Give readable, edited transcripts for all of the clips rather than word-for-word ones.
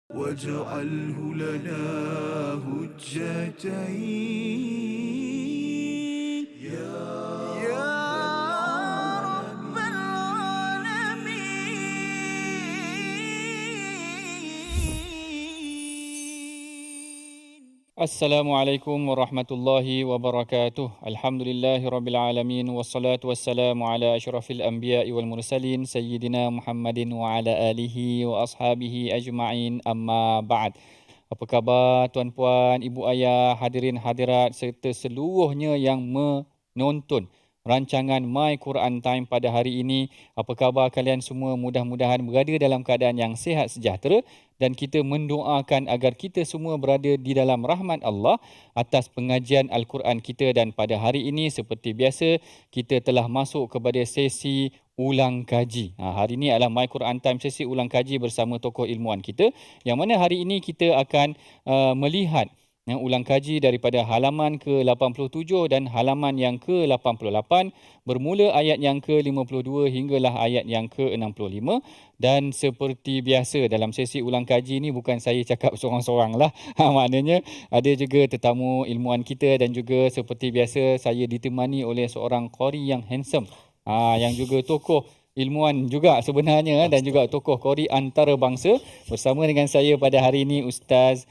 واجعله لنا هجتين يا رب العالمين. Assalamualaikum warahmatullahi wabarakatuh. Alhamdulillahirabbil alamin wassalatu wassalamu ala asyrafil anbiya'i wal mursalin sayyidina Muhammadin wa ala alihi wa ashabihi ajma'in. Amma ba'd. Apa khabar tuan-puan, ibu ayah, hadirin hadirat serta seluruhnya yang menonton rancangan My Quran Time pada hari ini? Apa khabar kalian semua? Mudah-mudahan berada dalam keadaan yang sihat sejahtera, dan kita mendoakan agar kita semua berada di dalam rahmat Allah atas pengajian Al-Quran kita. Dan pada hari ini seperti biasa, kita telah masuk kepada sesi ulang kaji. Hari ini adalah My Quran Time, sesi ulang kaji bersama tokoh ilmuwan kita, yang mana hari ini kita akan melihat ulang kaji daripada halaman ke-87 dan halaman yang ke-88, bermula ayat yang ke-52 hinggalah ayat yang ke-65. Dan seperti biasa dalam sesi ulang kaji ini, bukan saya cakap seorang-seorang lah. Maknanya ada juga tetamu ilmuwan kita, dan juga seperti biasa saya ditemani oleh seorang qari yang handsome, yang juga tokoh ilmuwan juga sebenarnya, dan juga tokoh qari antarabangsa. Bersama dengan saya pada hari ini Ustaz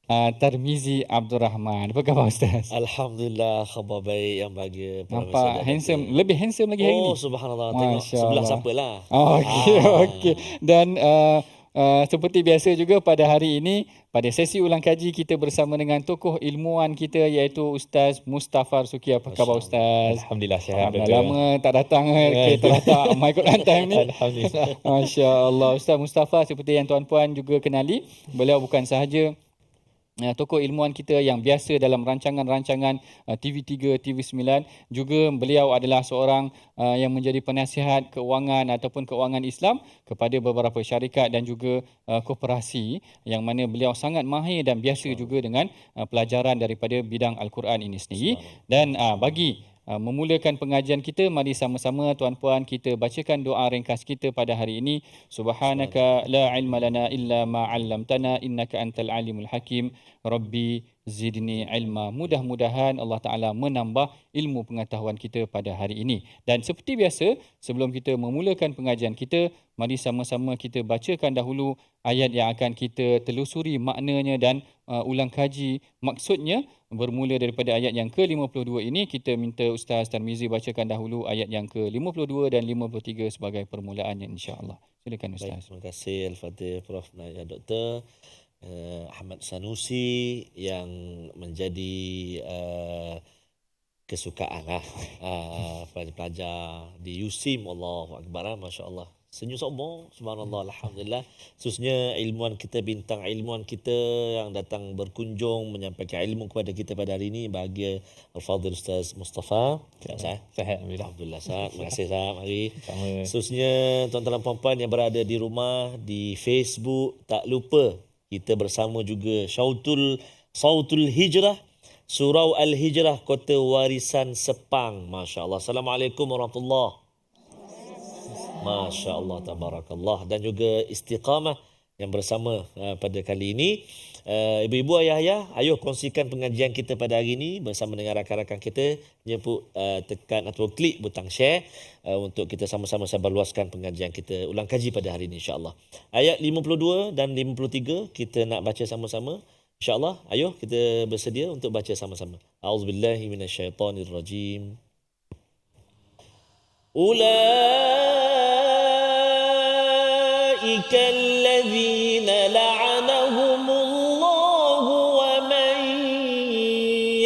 Tarmizi Abdul Rahman. Apa khabar Ustaz? Alhamdulillah, khabar baik yang bahagia. Nampak handsome, lebih handsome lagi hari ni. Oh, subhanallah. Tengok Masya sebelah Allah. siapalah. Okey, okey. Dan seperti biasa juga pada hari ini, pada sesi ulang kaji kita bersama dengan tokoh ilmuwan kita, iaitu Ustaz Mustafar Suki. Apa khabar Ustaz? Alhamdulillah sihat. Lama tak datang ke teratak My Quran Time ni. Alhamdulillah. Masya Allah. Ustaz Mustafar, seperti yang tuan-puan juga kenali, beliau bukan sahaja tokoh ilmuwan kita yang biasa dalam rancangan-rancangan TV3, TV9, juga beliau adalah seorang yang menjadi penasihat keuangan ataupun keuangan Islam kepada beberapa syarikat dan juga koperasi, yang mana beliau sangat mahir dan biasa juga dengan pelajaran daripada bidang Al-Quran ini sendiri. Dan bagi memulakan pengajian kita, mari sama-sama tuan-puan kita bacakan doa ringkas kita pada hari ini. Subhanaka la ilma lana illa ma 'allamtana innaka antal alimul hakim. Rabbi zidni ilma. Mudah-mudahan Allah Ta'ala menambah ilmu pengetahuan kita pada hari ini. Dan seperti biasa, sebelum kita memulakan pengajian kita, mari sama-sama kita bacakan dahulu ayat yang akan kita telusuri maknanya dan ulang kaji maksudnya. Bermula daripada ayat yang ke-52 ini, kita minta Ustaz Tarmizi bacakan dahulu ayat yang ke-52 dan 53 sebagai permulaannya, insya-Allah. Silakan Ustaz. Baik, terima kasih Al-Fatih Prof. Dr. Ahmad Sanusi yang menjadi kesukaan pelajar di USIM. Allahu Akbar, Masya Allah. Senyum sombong, subhanallah, alhamdulillah. Khususnya ilmuwan kita, bintang ilmuwan kita yang datang berkunjung menyampaikan ilmu kepada kita pada hari ini. Bahagia Al-Fadhil Ustaz Mustafa. Sehat Alhamdulillah, Ustaz. Terima kasih, Ustaz. Mari. Sama. Khususnya tuan-tuan dan puan-puan yang berada di rumah, di Facebook, tak lupa kita bersama juga Sautul Hijrah, Surau Al-Hijrah, Kota Warisan Sepang. Masya Allah. Assalamualaikum warahmatullahi wabarakatuh. Masya Allah, tabarakallah. Dan juga Istiqamah yang bersama pada kali ini. Ibu-ibu, ayah-ayah, ayo kongsikan pengajian kita pada hari ini bersama dengan rakan-rakan kita. Jemput tekan atau klik butang share untuk kita sama-sama sebarluaskan pengajian kita ulang kaji pada hari ini, insya-Allah. Ayat 52 dan 53 kita nak baca sama-sama, insya-Allah. Ayo kita bersedia untuk baca sama-sama. A'udzubillahi minasyaitonirrajim. أولئك الذين لعنهم الله ومن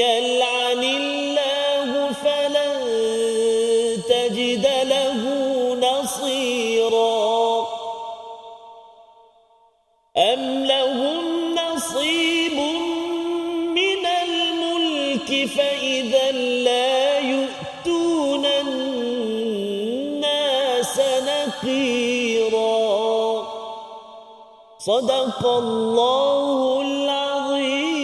يلعن الله فلن تجد له نصيرا أم لهم نصيب من الملك فإذا لا يؤتون الناس نقيرا صدق الله العظيم.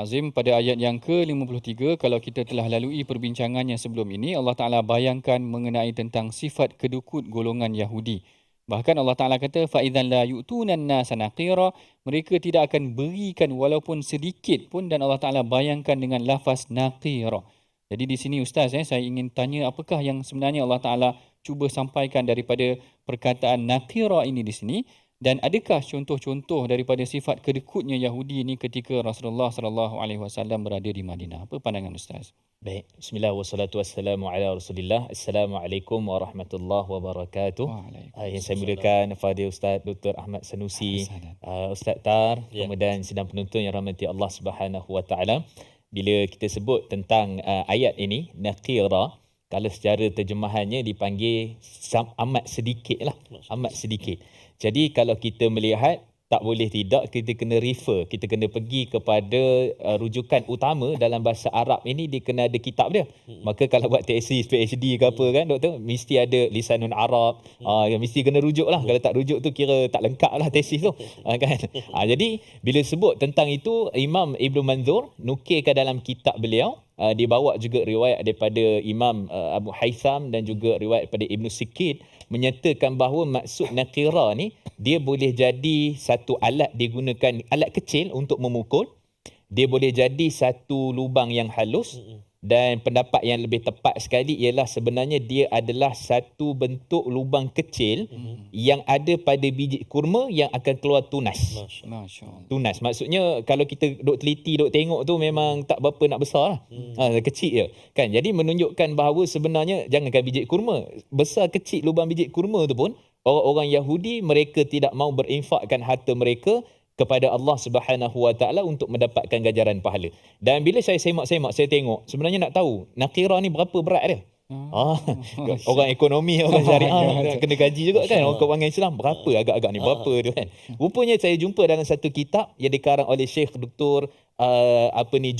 Azim. Pada ayat yang ke-53, kalau kita telah lalui perbincangannya sebelum ini, Allah Ta'ala bayangkan mengenai tentang sifat kedukut golongan Yahudi. Bahkan Allah Ta'ala kata, فَإِذَنْ لَا يُؤْتُونَ النَّاسَ نَقِيرًا, mereka tidak akan berikan walaupun sedikit pun, dan Allah Ta'ala bayangkan dengan lafaz naqira. Jadi di sini Ustaz, saya ingin tanya apakah yang sebenarnya Allah Ta'ala cuba sampaikan daripada perkataan naqira ini di sini, dan adakah contoh-contoh daripada sifat kedekutnya Yahudi ini ketika Rasulullah SAW berada di Madinah? Apa pandangan Ustaz? Baik, bismillah wassalatu wassalamu ala Rasulillah. Assalamualaikum warahmatullahi wabarakatuh. Yang saya muliakan Fadil Ustaz Dr. Ahmad Sanusi, Ustaz Tar, kemudian sidang penonton yang rahmati Allah Subhanahu wa taala. Bila kita sebut tentang ayat ini naqira, kalau secara terjemahannya dipanggil amat sedikit lah, amat sedikit. Jadi kalau kita melihat, tak boleh tidak, kita kena refer, kita kena pergi kepada rujukan utama dalam bahasa Arab ini, dia kena ada kitab dia. Maka kalau buat tesis PhD ke apa kan doktor, mesti ada lisanun Arab, mesti kena rujuk lah. Kalau tak rujuk tu kira tak lengkap lah tesis tu. Kan? Jadi bila sebut tentang itu, Imam Ibn Manzur nukilkan dalam kitab beliau, dibawa juga riwayat daripada Imam Abu Haytham dan juga riwayat daripada Ibn Sikit, menyatakan bahawa maksud naqira ni, dia boleh jadi satu alat digunakan, alat kecil untuk memukul. Dia boleh jadi satu lubang yang halus. Dan pendapat yang lebih tepat sekali ialah sebenarnya dia adalah satu bentuk lubang kecil yang ada pada biji kurma yang akan keluar tunas. Masya-Allah. Tunas. Maksudnya kalau kita duk teliti, duk tengok tu memang tak berapa nak besar lah. Kecil je. Kan? Jadi menunjukkan bahawa sebenarnya jangankan biji kurma, besar kecil lubang biji kurma tu pun, orang-orang Yahudi mereka tidak mau berinfakkan harta mereka kepada Allah Subhanahu wa taala untuk mendapatkan ganjaran pahala. Dan bila saya semak-semak, saya tengok, sebenarnya nak tahu naqira ni berapa berat dia. Orang ekonomi, orang syariah kena kaji juga kan. Orang keuangan Islam berapa agak-agak ni, berapa tu kan. Rupanya saya jumpa dalam satu kitab yang dikarang oleh Syekh Dr.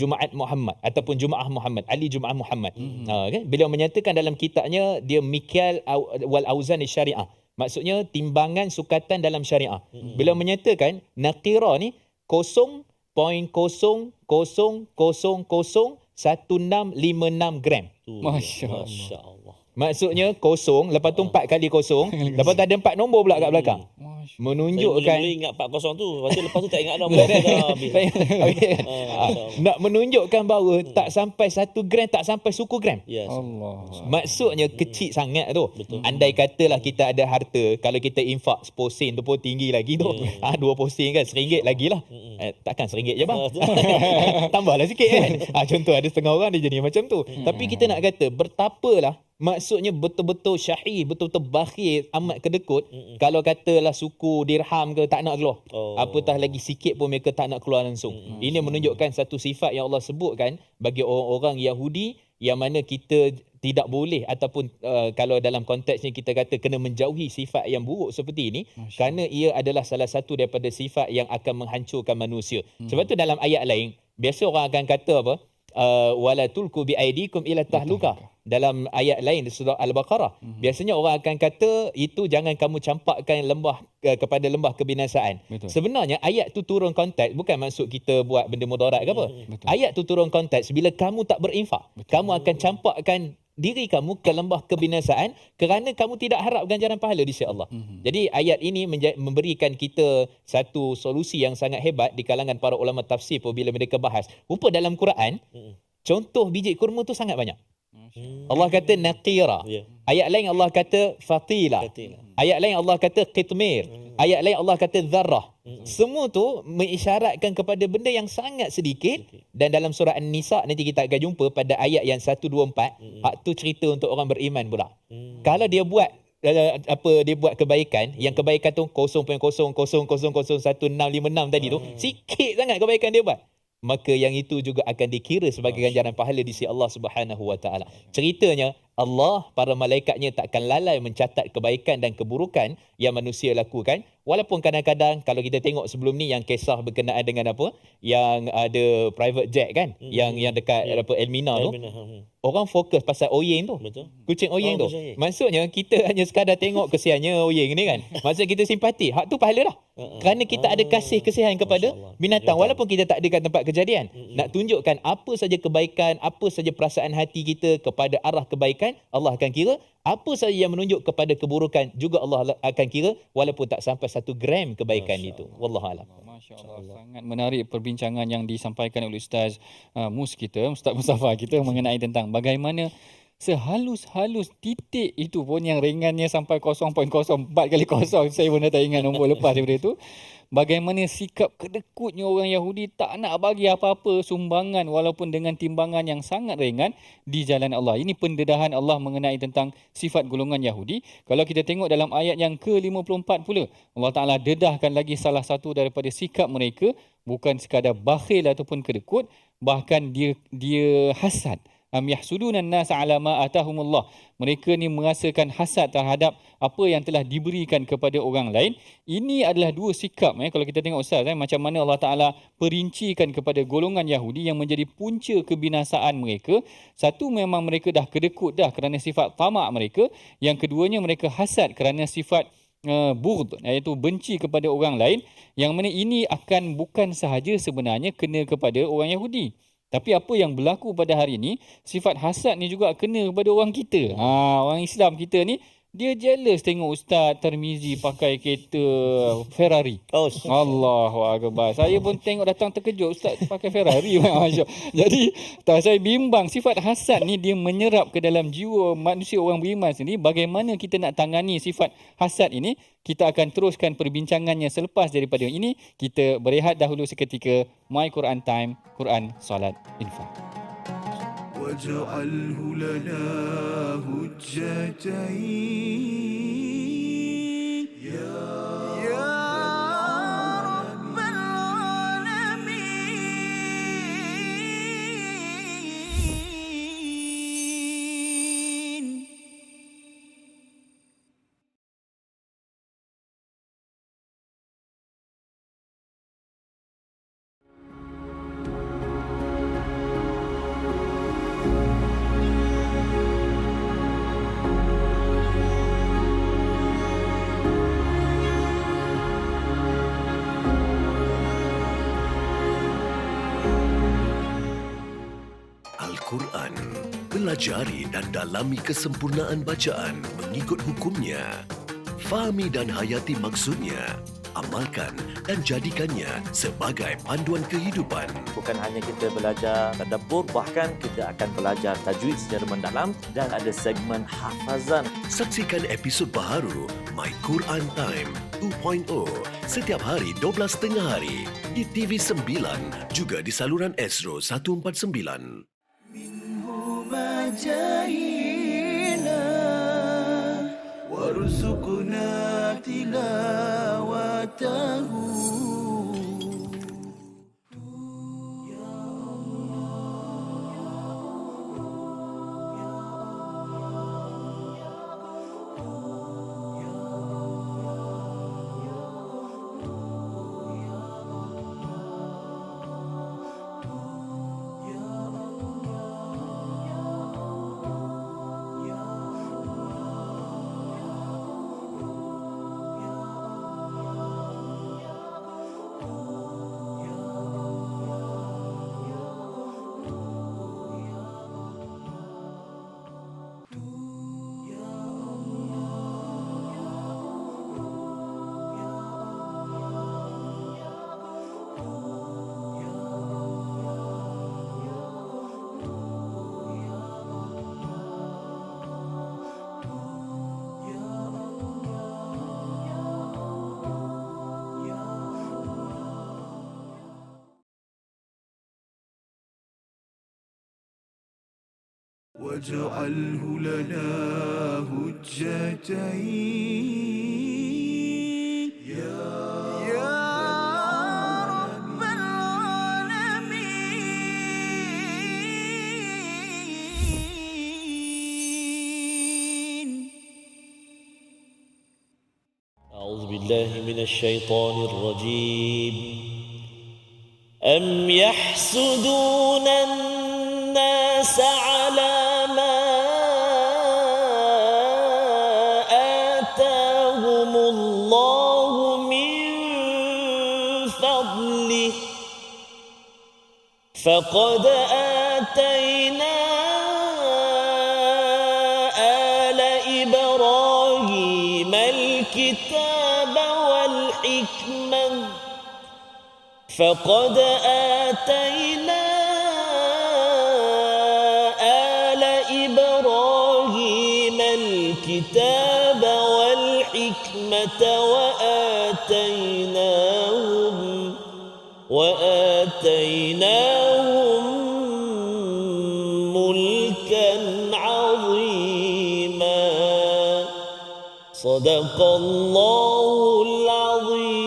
Jumaat Muhammad ataupun Jumaah Muhammad, Ali Jumaah Muhammad. Kan? Beliau menyatakan dalam kitabnya, dia Mikyal wal Auzan Syariah. Maksudnya timbangan sukatan dalam syariah. Beliau menyatakan naqira ni 0.00001656 gram. Masya-Allah. Maksudnya kosong, lepas tu 4 kali kosong, lepas tu ada 4 nombor pula kat belakang. Menunjukkan Saya ingat 4 kosong tu, lepas tu tak ingat nombor dah habis. Nak menunjukkan bahawa tak sampai 1 gram, tak sampai suku gram. Yes. Allah. Maksudnya kecil sangat tu. Betul. Andai katalah kita ada harta, kalau kita infak 10 sen tu pun tinggi lagi tu. 20 sen kan, RM1 lagi lah. Takkan RM1 je bang. Tambahlah sikit kan. Contoh ada setengah orang dia jadi macam tu. Tapi kita nak kata bertapalah, maksudnya betul-betul syahih, betul-betul bakhil, amat kedekut. Kalau katalah suku dirham ke tak nak keluar. Apatah lagi sikit pun mereka tak nak keluar langsung. Ini menunjukkan satu sifat yang Allah sebutkan bagi orang-orang Yahudi, yang mana kita tidak boleh ataupun kalau dalam konteksnya kita kata kena menjauhi sifat yang buruk seperti ini, kerana ia adalah salah satu daripada sifat yang akan menghancurkan manusia. Sebab tu dalam ayat lain biasa orang akan kata apa, wala tulku bi aidikum ila tahlukah. Dalam ayat lain di surah Al-Baqarah, biasanya orang akan kata itu jangan kamu campakkan lembah kepada lembah kebinasaan. Betul. Sebenarnya ayat tu turun konteks, bukan maksud kita buat benda mudarat ke apa. Ayat tu turun konteks bila kamu tak berinfak, kamu akan campakkan diri kamu ke lembah kebinasaan kerana kamu tidak harap ganjaran pahala di sisi Allah. Jadi ayat ini memberikan kita satu solusi yang sangat hebat di kalangan para ulama tafsir apabila mereka bahas. Rupa dalam Quran, contoh biji kurma tu sangat banyak. Allah kata naqira. Ayat lain Allah kata fatila. Ayat lain Allah kata qitmir. Ayat lain Allah kata zarrah. Semua tu mengisyaratkan kepada benda yang sangat sedikit. Dan dalam surah An-Nisa nanti kita akan jumpa pada ayat yang 124, hak tu cerita untuk orang beriman pula. Kalau dia buat dia buat kebaikan, yang kebaikan tu 0.00001656 tadi tu, sikit sangat kebaikan dia buat, maka yang itu juga akan dikira sebagai ganjaran pahala di sisi Allah Subhanahu wa taala. Ceritanya Allah, para malaikatnya takkan lalai mencatat kebaikan dan keburukan yang manusia lakukan. Walaupun kadang-kadang kalau kita tengok sebelum ni yang kisah berkenaan dengan apa, yang ada private jet kan, yang dekat apa Elmina tu, orang fokus pasal Oyeng tu. Betul. Kucing Oyeng tu. kucing Oyeng. Maksudnya kita hanya sekadar tengok kesiannya Oyeng ni kan. Maksud kita simpati. Hak tu pahala dah. Kerana kita ada kasih kesian kepada Masya Allah. binatang walaupun kita tak ada kat tempat kejadian. Nak tunjukkan apa saja kebaikan, apa saja perasaan hati kita kepada arah kebaikan, Allah akan kira. Apa saja yang menunjuk kepada keburukan juga Allah akan kira, walaupun tak sampai 1 gram kebaikan itu. Wallahu a'lam. Masya Allah. Sangat menarik perbincangan yang disampaikan oleh Ustaz Mus kita, Ustaz Mustafa kita mengenai tentang bagaimana sehalus-halus titik itu pun yang ringannya sampai 0.04 kali kosong. Saya pun dah tak ingat nombor lepas daripada itu. Bagaimana sikap kedekutnya orang Yahudi tak nak bagi apa-apa sumbangan walaupun dengan timbangan yang sangat ringan di jalan Allah. Ini pendedahan Allah mengenai tentang sifat golongan Yahudi. Kalau kita tengok dalam ayat yang ke-54 pula, Allah Ta'ala dedahkan lagi salah satu daripada sikap mereka, bukan sekadar bakhil ataupun kedekut, bahkan dia hasad. Am yahsudunan nas ala ma atahumullah. Mereka ni merasakan hasad terhadap apa yang telah diberikan kepada orang lain. Ini adalah dua sikap kalau kita tengok Ustaz macam mana Allah Taala perincikan kepada golongan Yahudi yang menjadi punca kebinasaan mereka. Satu, memang mereka dah kedekut dah kerana sifat tamak mereka. Yang keduanya, mereka hasad kerana sifat bughd, iaitu benci kepada orang lain, yang mana ini akan bukan sahaja sebenarnya kena kepada orang Yahudi. Tapi apa yang berlaku pada hari ini, sifat hasad ni juga kena kepada orang kita. Orang Islam kita ni, dia jealous tengok Ustaz Tarmizi pakai kereta Ferrari. Allahu Akbar. Saya pun tengok datang terkejut, Ustaz pakai Ferrari. Jadi saya bimbang sifat hasad ni dia menyerap ke dalam jiwa manusia orang beriman sendiri. Bagaimana kita nak tangani sifat hasad ini? Kita akan teruskan perbincangannya selepas daripada ini. Kita berehat dahulu seketika. My Quran Time, Quran, Salat, Infak. واجعله لنا هجتين يا رب العالمين. Al-Quran. Pelajari dan dalami kesempurnaan bacaan mengikut hukumnya. Fahami dan hayati maksudnya. Amalkan dan jadikannya sebagai panduan kehidupan. Bukan hanya kita belajar tadabbur, bahkan kita akan belajar tajwid secara mendalam dan ada segmen hafazan. Saksikan episod baharu My Quran Time 2.0 setiap hari 12.30 hari di TV9 juga di saluran Astro 149. مجاهينا وارزقنا تلاوته واجعله لنا هجتين يا رب العالمين. أعوذ بالله من الشيطان الرجيم أم يحسدون الناس على ما آتاهم الله من فضله فقد آتينا آل إبراهيم الكتاب والحكمة فقد آتينا آل إبراهيم الكتاب والحكمة وآتيناهم ملكا عظيما صدق الله العظيم.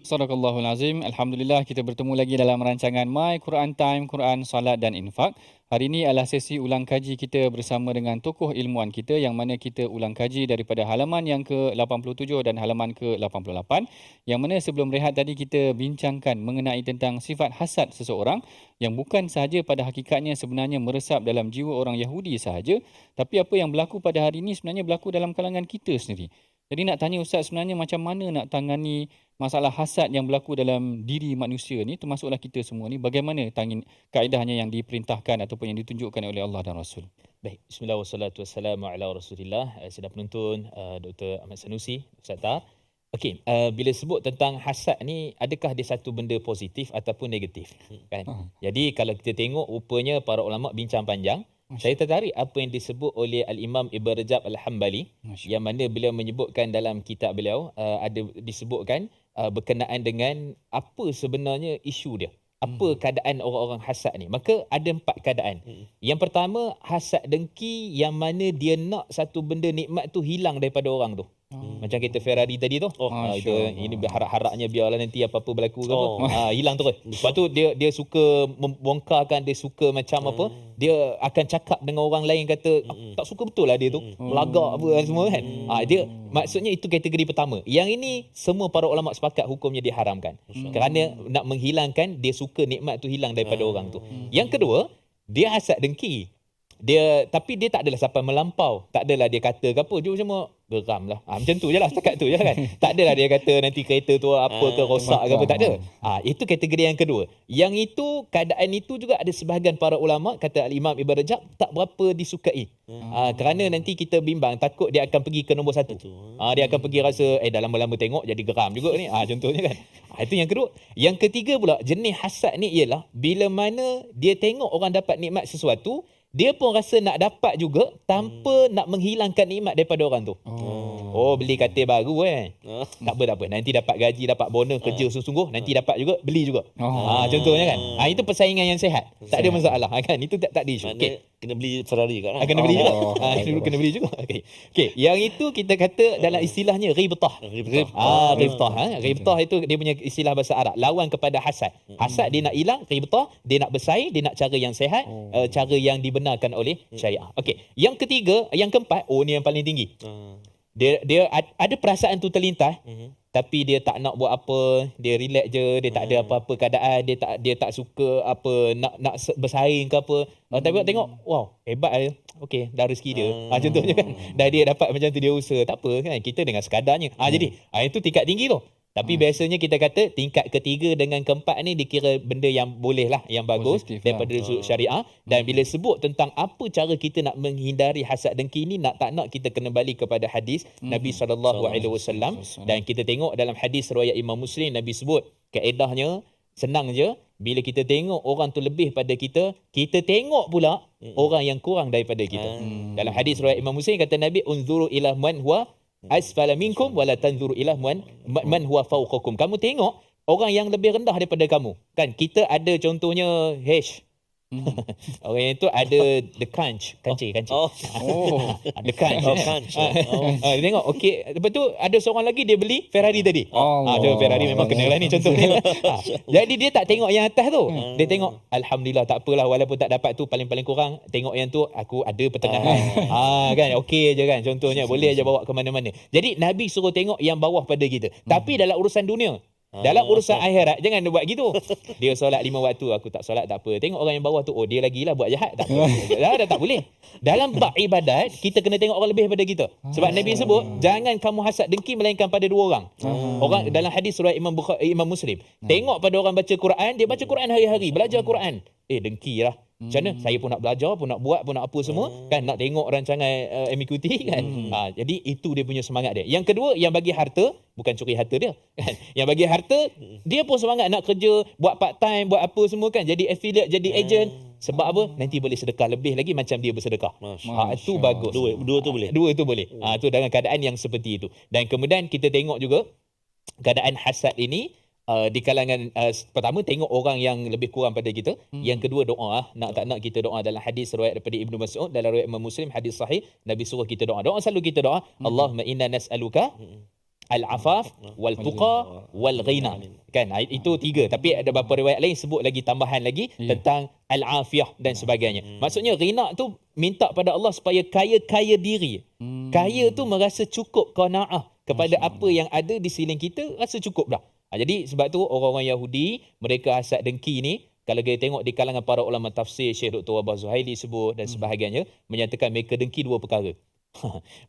Sadaqallahul Azim. Alhamdulillah, kita bertemu lagi dalam rancangan My Quran Time, Quran, Salat dan Infak. Hari ini adalah sesi ulang kaji kita bersama dengan tokoh ilmuwan kita, yang mana kita ulang kaji daripada halaman yang ke-87 dan halaman ke-88. Yang mana sebelum rehat tadi kita bincangkan mengenai tentang sifat hasad seseorang yang bukan sahaja pada hakikatnya sebenarnya meresap dalam jiwa orang Yahudi sahaja, tapi apa yang berlaku pada hari ini sebenarnya berlaku dalam kalangan kita sendiri. Jadi nak tanya Ustaz, sebenarnya macam mana nak tangani masalah hasad yang berlaku dalam diri manusia ni, termasuklah kita semua ni, bagaimana kaedahnya yang diperintahkan ataupun yang ditunjukkan oleh Allah dan Rasul. Baik, bismillah wassalatu wassalamu ala Rasulillah. Sedang penonton Dr. Ahmad Sanusi, Ustaz Tar. Okey, bila sebut tentang hasad ni, adakah dia satu benda positif ataupun negatif? Kan? Jadi kalau kita tengok rupanya para ulama bincang panjang. Saya tertarik apa yang disebut oleh Al-Imam Ibn Rajab Al-Hambali, yang mana beliau menyebutkan dalam kitab beliau, ada disebutkan berkenaan dengan apa sebenarnya isu dia. Apa keadaan orang-orang hasad ni. Maka ada 4 keadaan. Yang pertama, hasad dengki yang mana dia nak satu benda nikmat tu hilang daripada orang tu. Macam kereta Ferrari tadi tu. Itu ini harap-harapnya biarlah nanti apa-apa berlaku ke apa. Hilang terus. Lepas tu dia suka membongkarkan, dia suka macam apa, dia akan cakap dengan orang lain kata tak suka betul lah dia tu. Melagak apa semua kan. Dia maksudnya itu kategori pertama. Yang ini semua para ulama sepakat hukumnya diharamkan. Kerana nak menghilangkan, dia suka nikmat tu hilang daripada orang tu. Yang kedua, dia hasad dengki. Tapi dia tak adalah sampai melampau. Tak adalah dia kata ke apa, dia cuma geram lah. Macam tu je lah, setakat tu je kan. Tak adalah dia kata nanti kereta tu apa ke rosak ke apa, tak ada. Itu kategori yang kedua. Yang itu, keadaan itu juga ada sebahagian para ulama, kata Al-Imam Ibn Rajab, tak berapa disukai. Kerana nanti kita bimbang, takut dia akan pergi ke nombor 1. Dia akan pergi rasa, dah lama-lama tengok jadi geram juga ni. Contohnya kan. Itu yang kedua. Yang ketiga pula, jenis hasad ni ialah bila mana dia tengok orang dapat nikmat sesuatu, dia pun rasa nak dapat juga tanpa nak menghilangkan nikmat daripada orang tu. Beli katil baru tak apa. Nanti dapat gaji, dapat bonus, kerja sungguh-sungguh, nanti dapat juga, beli juga. Contohnya kan. Itu persaingan yang sihat. Tak ada masalah kan. Itu tak ada isu. Kena beli Ferrari kan? Kena beli juga. Kena beli juga. Okey. Yang itu kita kata dalam istilahnya ribtah. Ribtah itu dia punya istilah bahasa Arab. Lawan kepada hasad. Hasad dia nak hilang, ribtah dia nak bersaing, dia nak cara yang sihat, cara yang dibenarkan oleh syariah. Okey. Yang ketiga, yang keempat, ni yang paling tinggi. Dia ada perasaan tu terlintas, tapi dia tak nak buat apa, dia relax je, dia tak ada apa-apa keadaan, dia tak suka apa nak bersaing ke apa. Tapi tengok, wow, hebat dia. Okey, dah rezeki dia. Contohnya kan, dah dia dapat macam tu, dia usaha, tak apa kan, kita dengan sekadarnya. Jadi itu tingkat tinggi tu. Tapi biasanya kita kata tingkat ketiga dengan keempat ni dikira benda yang boleh lah, yang bagus daripada sudut syariah. Dan bila sebut tentang apa cara kita nak menghindari hasad dengki ni, tak nak kita kena balik kepada hadis Nabi SAW. Dan kita tengok dalam hadis riwayat Imam Muslim, Nabi sebut kaedahnya senang je. Bila kita tengok orang tu lebih pada kita, kita tengok pula orang yang kurang daripada kita. Dalam hadis riwayat Imam Muslim kata Nabi, unzuru ila man huwa asfala minkum wala tanzuru ila man huwa fawqakum. Kamu tengok orang yang lebih rendah daripada kamu. Kan kita ada contohnya H. Orang yang tu ada the kancing. Oh. Ada crunch. Oh, crunch. Dia tengok okey, lepas tu ada seorang lagi dia beli Ferrari tadi. Allah. Dia Ferrari memang kenalah ni contohnya. Jadi dia tak tengok yang atas tu. Dia tengok alhamdulillah tak apalah walaupun tak dapat tu paling-paling kurang tengok yang tu aku ada pertengahan. Kan okey je kan contohnya boleh aja bawa ke mana-mana. Jadi Nabi suruh tengok yang bawah pada kita. Tapi dalam urusan dunia dalam urusan akhirat jangan dia buat gitu. Dia solat 5 waktu, aku tak solat tak apa. Tengok orang yang bawah tu, oh dia lagilah buat jahat tak apa. Dah tak boleh. Dalam bab ibadat kita kena tengok orang lebih pada kita. Sebab Nabi sebut jangan kamu hasad dengki melainkan pada 2 orang. Orang dalam hadis surah Imam Muslim. Tengok pada orang baca Quran, dia baca Quran hari-hari, belajar Quran. Dengkilah. Macam mana? Saya pun nak belajar, pun nak buat, pun nak apa semua. Kan nak tengok rancangan MQT kan. Jadi itu dia punya semangat dia. Yang kedua, yang bagi harta, bukan curi harta dia. Kan? Yang bagi harta, dia pun semangat nak kerja, buat part time, buat apa semua kan. Jadi affiliate, jadi agent. Sebab apa? Nanti boleh sedekah lebih lagi macam dia bersedekah. Itu bagus. Dua tu boleh. Dua tu boleh. Itu dalam keadaan yang seperti itu. Dan kemudian kita tengok juga keadaan hasad ini di kalangan pertama tengok orang yang lebih kurang pada kita. Yang kedua doa. Nak tak nak kita doa. Dalam hadis riwayat daripada Ibnu Mas'ud, dalam riwayat Imam Muslim hadis sahih, Nabi suruh kita doa. Doa selalu kita doa, Allahumma inna nas'aluka al-afaf wal tuqa wal ghina. Kan itu 3 tapi ada beberapa riwayat lain sebut lagi tambahan lagi tentang al-afiyah dan sebagainya. Maksudnya ghina tu minta pada Allah supaya kaya diri. Kaya tu merasa cukup qanaah kepada apa yang ada di sekeliling kita, rasa cukup dah. Jadi sebab tu orang-orang Yahudi mereka hasad dengki ni, kalau kita tengok di kalangan para ulama tafsir, Syekh Dr. Wahbah Zuhaili sebut dan sebagainya, menyatakan mereka dengki 2 perkara.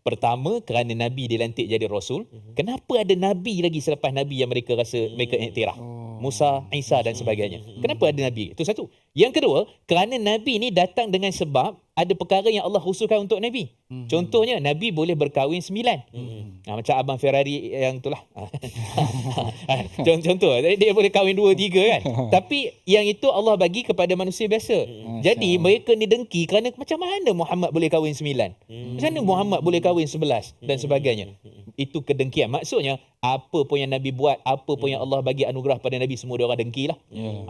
Pertama, kerana Nabi dilantik jadi Rasul. Kenapa ada Nabi lagi selepas Nabi yang mereka rasa mereka iktiraf? Musa, Isa dan sebagainya. Kenapa ada Nabi? Itu satu. Yang kedua, kerana Nabi ni datang dengan sebab ada perkara yang Allah khususkan untuk Nabi. Contohnya, Nabi boleh berkahwin 9. Macam Abang Ferrari yang itulah. Contoh, dia boleh kahwin 2, 3 kan. Tapi yang itu Allah bagi kepada manusia biasa. Jadi mereka ni dengki kerana macam mana Muhammad boleh kahwin 9? Macam mana Muhammad boleh kahwin 11 dan sebagainya. Itu kedengkian. Maksudnya apa pun yang Nabi buat, apa pun yang Allah bagi anugerah pada Nabi, semua dia orang dengkilah.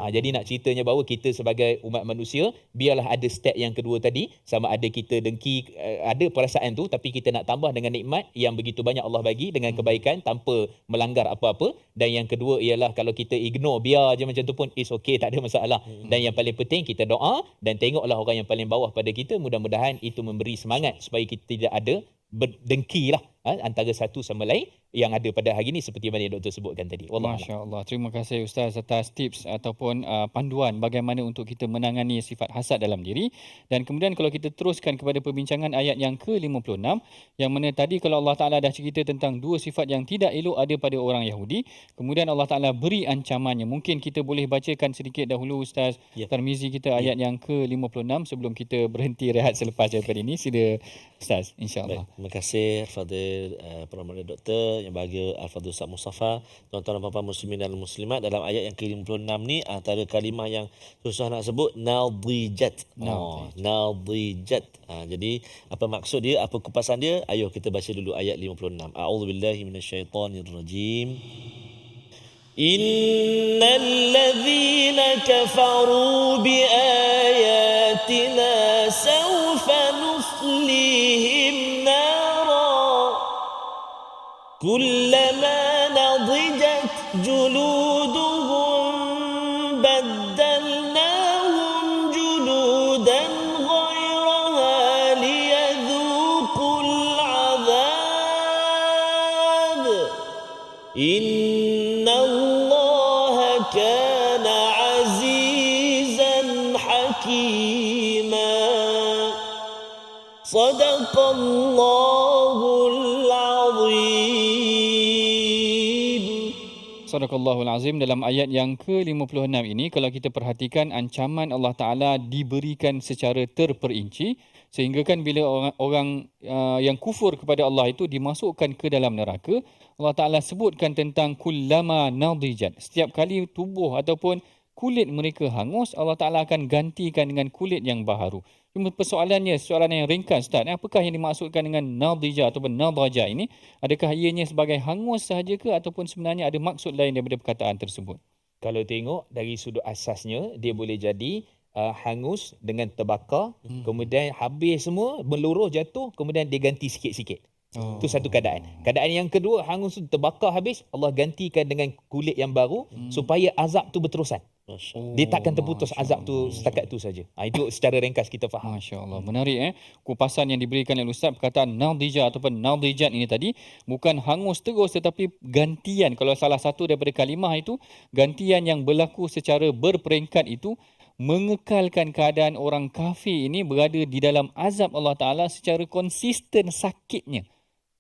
Jadi nak ceritanya bahawa kita sebagai umat manusia, biarlah ada step yang kedua tadi, sama ada kita dengki, ada perasaan tu, tapi kita nak tambah dengan nikmat yang begitu banyak Allah bagi dengan kebaikan tanpa melanggar apa-apa. Dan yang kedua ialah kalau kita ignore, biar je macam tu pun is okay, tak ada masalah. Dan yang paling penting kita doa dan tengoklah orang yang paling bawah pada kita, mudah-mudahan itu memberi semangat supaya kita tidak ada berdengki lah antara satu sama lain yang ada pada hari ini seperti mana yang doktor sebutkan tadi. Masya Allah. Terima kasih Ustaz atas tips ataupun panduan bagaimana untuk kita menangani sifat hasad dalam diri. Dan kemudian kalau kita teruskan kepada perbincangan ayat yang ke-56, yang mana tadi kalau Allah Ta'ala dah cerita tentang 2 sifat yang tidak elok ada pada orang Yahudi, kemudian Allah Ta'ala beri ancamannya. Mungkin kita boleh bacakan sedikit dahulu Ustaz Tarmizi kita ayat yang ke-56 sebelum kita berhenti rehat selepas daripada ini. Sila Ustaz, insya-Allah. Terima kasih Al-Fadhil Promoter Doktor yang bahagia Al-Fadhil Ustaz Mustafa. Tuan-tuan dan puan-puan muslimin dan muslimat, dalam ayat yang ke-56 ni antara kalimah yang susah nak sebut, nadijat. Nadijat. Jadi apa maksud dia, apa kupasan dia? Ayo kita baca dulu ayat 56. A'udzubillahi minasyaitonirrajim. Innal ladzina kafaru bi ayatina sawfa nuslihim nara kullama nadijat juluduhum baddalnahum juludan ghayraha liyadhuqul adhab innallaha kana azizan hakima. Sadaqallahul azim. Sadaqallahul azim. Dalam ayat yang ke-56 ini, kalau kita perhatikan, ancaman Allah Ta'ala diberikan secara terperinci, sehingga kan bila orang yang kufur kepada Allah itu dimasukkan ke dalam neraka, Allah Ta'ala sebutkan tentang kullama nadijat. Setiap kali tubuh ataupun kulit mereka hangus, Allah Ta'ala akan gantikan dengan kulit yang baharu. Cuma soalan yang ringkas Ustaz, apakah yang dimaksudkan dengan nadijah ataupun nadaja ini? Adakah ianya sebagai hangus sahaja ke ataupun sebenarnya ada maksud lain daripada perkataan tersebut? Kalau tengok dari sudut asasnya, dia boleh jadi hangus dengan terbakar, kemudian habis semua, meluruh jatuh, kemudian dia ganti sikit-sikit. Itu satu keadaan. Keadaan yang kedua, hangus tu terbakar habis, Allah gantikan dengan kulit yang baru supaya azab tu berterusan. Dia takkan terputus azab tu setakat tu saja. Itu secara ringkas kita faham. Masya Allah, menarik kupasan yang diberikan oleh Ustaz. Perkataan nadija ataupun nadijat ini tadi bukan hangus terus, tetapi gantian. Kalau salah satu daripada kalimah itu, gantian yang berlaku secara berperingkat itu mengekalkan keadaan orang kafir ini berada di dalam azab Allah Ta'ala secara konsisten sakitnya.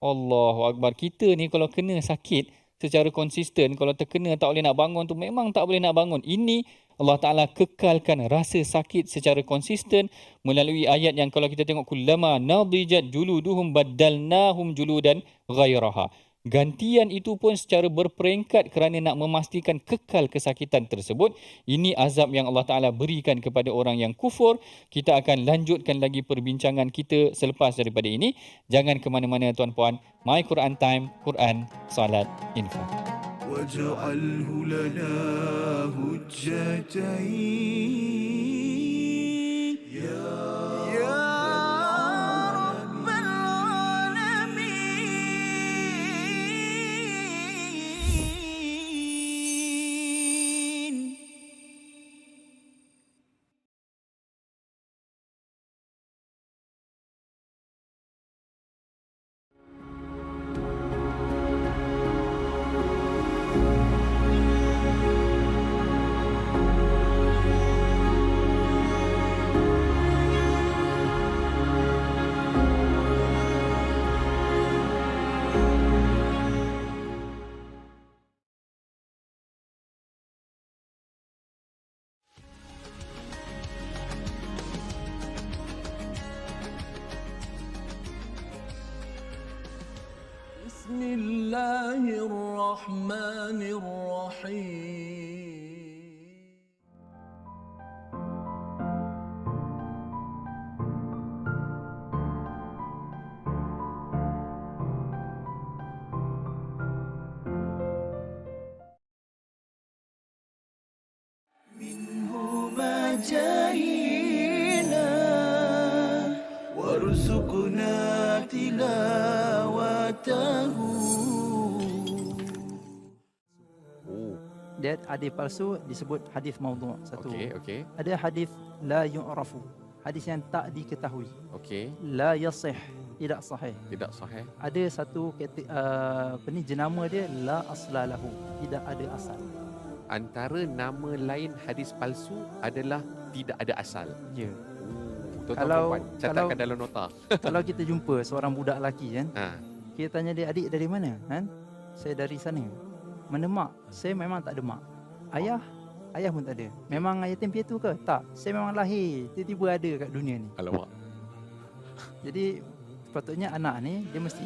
Allahu Akbar. Kita ni kalau kena sakit secara konsisten, kalau terkena tak boleh nak bangun tu memang tak boleh nak bangun. Ini Allah Ta'ala kekalkan rasa sakit secara konsisten melalui ayat yang kalau kita tengok, kullama nadijat juluduhum baddalnahum juludan ghairaha. Gantian itu pun secara berperingkat kerana nak memastikan kekal kesakitan tersebut. Ini azab yang Allah Ta'ala berikan kepada orang yang kufur. Kita akan lanjutkan lagi perbincangan kita selepas daripada ini. Jangan ke mana-mana tuan-puan. My Quran Time, Quran, Salat, Info. واجعله لنا هجتين يا رب العالمين. بسم الله الرحمن الرحيم. منه ما جاهينا وارزقنا تلاوته. Dia hadis palsu disebut hadis maudhu'. Satu. Okey. Ada hadis la yu'rafu, hadis yang tak diketahui. Okey. La yasih, tidak sahih. Tidak sahih. Ada satu jenama dia la aslalahu, tidak ada asal. Antara nama lain hadis palsu adalah tidak ada asal. Ya. Tuan-tuan, catatkan dalam nota. Kalau kita jumpa seorang budak lelaki kan, Ha. kita tanya dia, adik dari mana? Kan? Saya dari sana. Mana mak? Saya memang tak ada mak. Ayah? Ayah pun tak ada. Memang yatim piatu ke? Tak. Saya memang lahir, tiba-tiba ada kat dunia ni. Alamak. Jadi sepatutnya anak ni dia mesti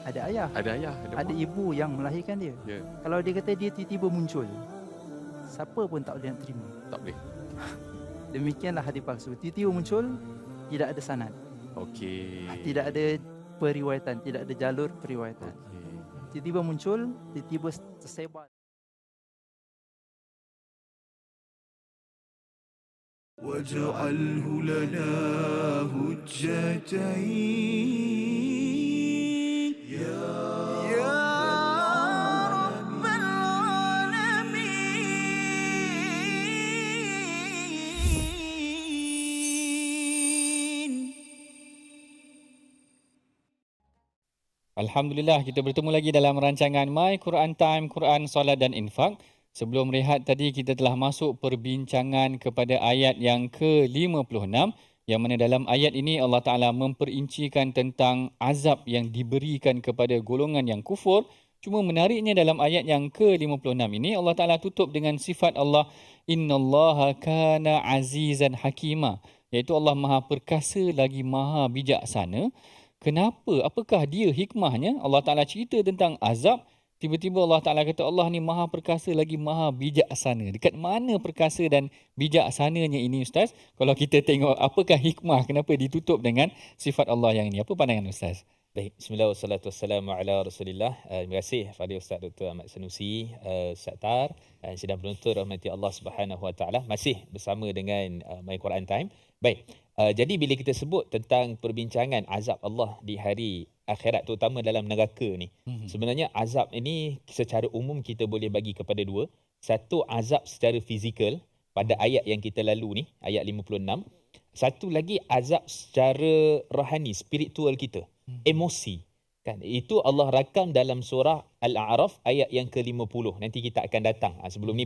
ada ayah, Ada ayah, ada mak. ibu yang melahirkan dia. Ya, Kalau dia kata dia tiba-tiba muncul, siapa pun tak boleh nak terima. tak boleh. Demikianlah hadis palsu. Tiba-tiba muncul, tidak ada sanad, Okey. tidak ada periwayatan, tidak ada jalur periwayatan. Okey. Tiba-tiba muncul, tiba-tiba tersebar. واجعله لنا هجتين يا رب العالمين. Alhamdulillah, kita bertemu lagi dalam rancangan My Quran Time, Quran, Salat dan Infak. Sebelum rehat tadi kita telah masuk perbincangan kepada ayat yang ke-56, yang mana dalam ayat ini Allah Ta'ala memperincikan tentang azab yang diberikan kepada golongan yang kufur. Cuma menariknya dalam ayat yang ke-56 ini Allah Ta'ala tutup dengan sifat Allah, Innallaha kana azizan hakima, iaitu Allah Maha Perkasa lagi Maha Bijaksana. Kenapa? Apakah dia hikmahnya? Allah Ta'ala cerita tentang azab, tiba-tiba Allah Ta'ala kata Allah ni Maha Perkasa lagi Maha Bijaksana. Dekat mana perkasa dan bijaksananya ini, Ustaz? Kalau kita tengok apakah hikmah, kenapa ditutup dengan sifat Allah yang ini? Apa pandangan Ustaz? Baik, bismillah wassalatu wassalamu ala Rasulillah. Terima kasih kepada Ustaz Dr. Ahmad Sanusi, Ustaz Tar, sidang penonton rahmati Allah Subhanahu Wa Taala. Masih bersama dengan My Quran Time. Baik, jadi bila kita sebut tentang perbincangan azab Allah di hari akhirat, terutama dalam neraka ni, sebenarnya azab ini secara umum kita boleh bagi kepada dua. Satu, azab secara fizikal pada ayat yang kita lalu ni, ayat 56. Satu lagi, azab secara rohani, spiritual kita, emosi. Kan? Itu Allah rakam dalam surah Al-A'raf ayat yang ke-50. Nanti kita akan datang. Sebelum ni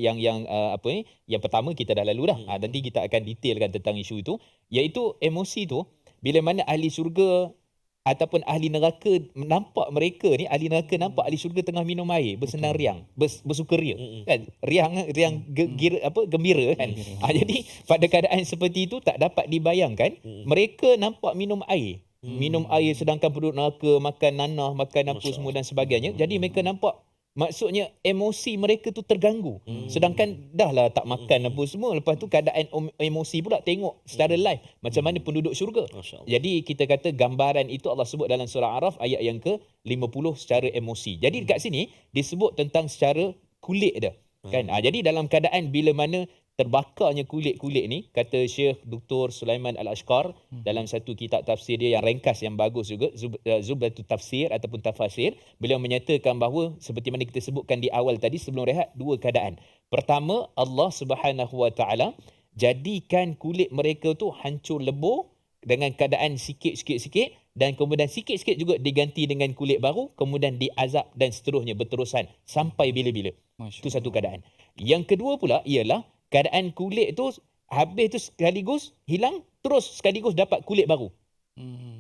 yang pertama kita dah lalu dah. Nanti kita akan detailkan tentang isu itu, iaitu emosi tu bila mana ahli syurga ataupun ahli neraka nampak mereka ni, ahli neraka nampak ahli syurga tengah minum air, bersenang riang, bersukaria, kan? Riang gembira kan. Jadi pada keadaan seperti itu tak dapat dibayangkan, mereka nampak minum air. Minum air sedangkan penduduk neraka makan nanah, makan apa semua dan sebagainya. Jadi mereka nampak, maksudnya emosi mereka tu terganggu. Sedangkan dah lah tak makan apa semua. Lepas tu keadaan emosi pula tengok secara live macam mana penduduk syurga. Jadi kita kata gambaran itu Allah sebut dalam surah Araf ayat yang ke-50 secara emosi. Jadi dekat sini disebut tentang secara kulit dia. Kan? Jadi dalam keadaan bila mana terbakarnya kulit-kulit ni, kata Syekh Dr. Sulaiman Al-Ashqar dalam satu kitab tafsir dia yang ringkas yang bagus juga, Zubdatul Tafsir ataupun Tafasir, beliau menyatakan bahawa seperti mana kita sebutkan di awal tadi sebelum rehat, dua keadaan. Pertama, Allah Subhanahu Wa Taala jadikan kulit mereka tu hancur lebur dengan keadaan sikit-sikit dan kemudian sikit-sikit juga diganti dengan kulit baru, kemudian diazab dan seterusnya berterusan sampai bila-bila. Itu satu keadaan. Yang kedua pula ialah keadaan kulit tu habis tu sekaligus hilang, terus sekaligus dapat kulit baru.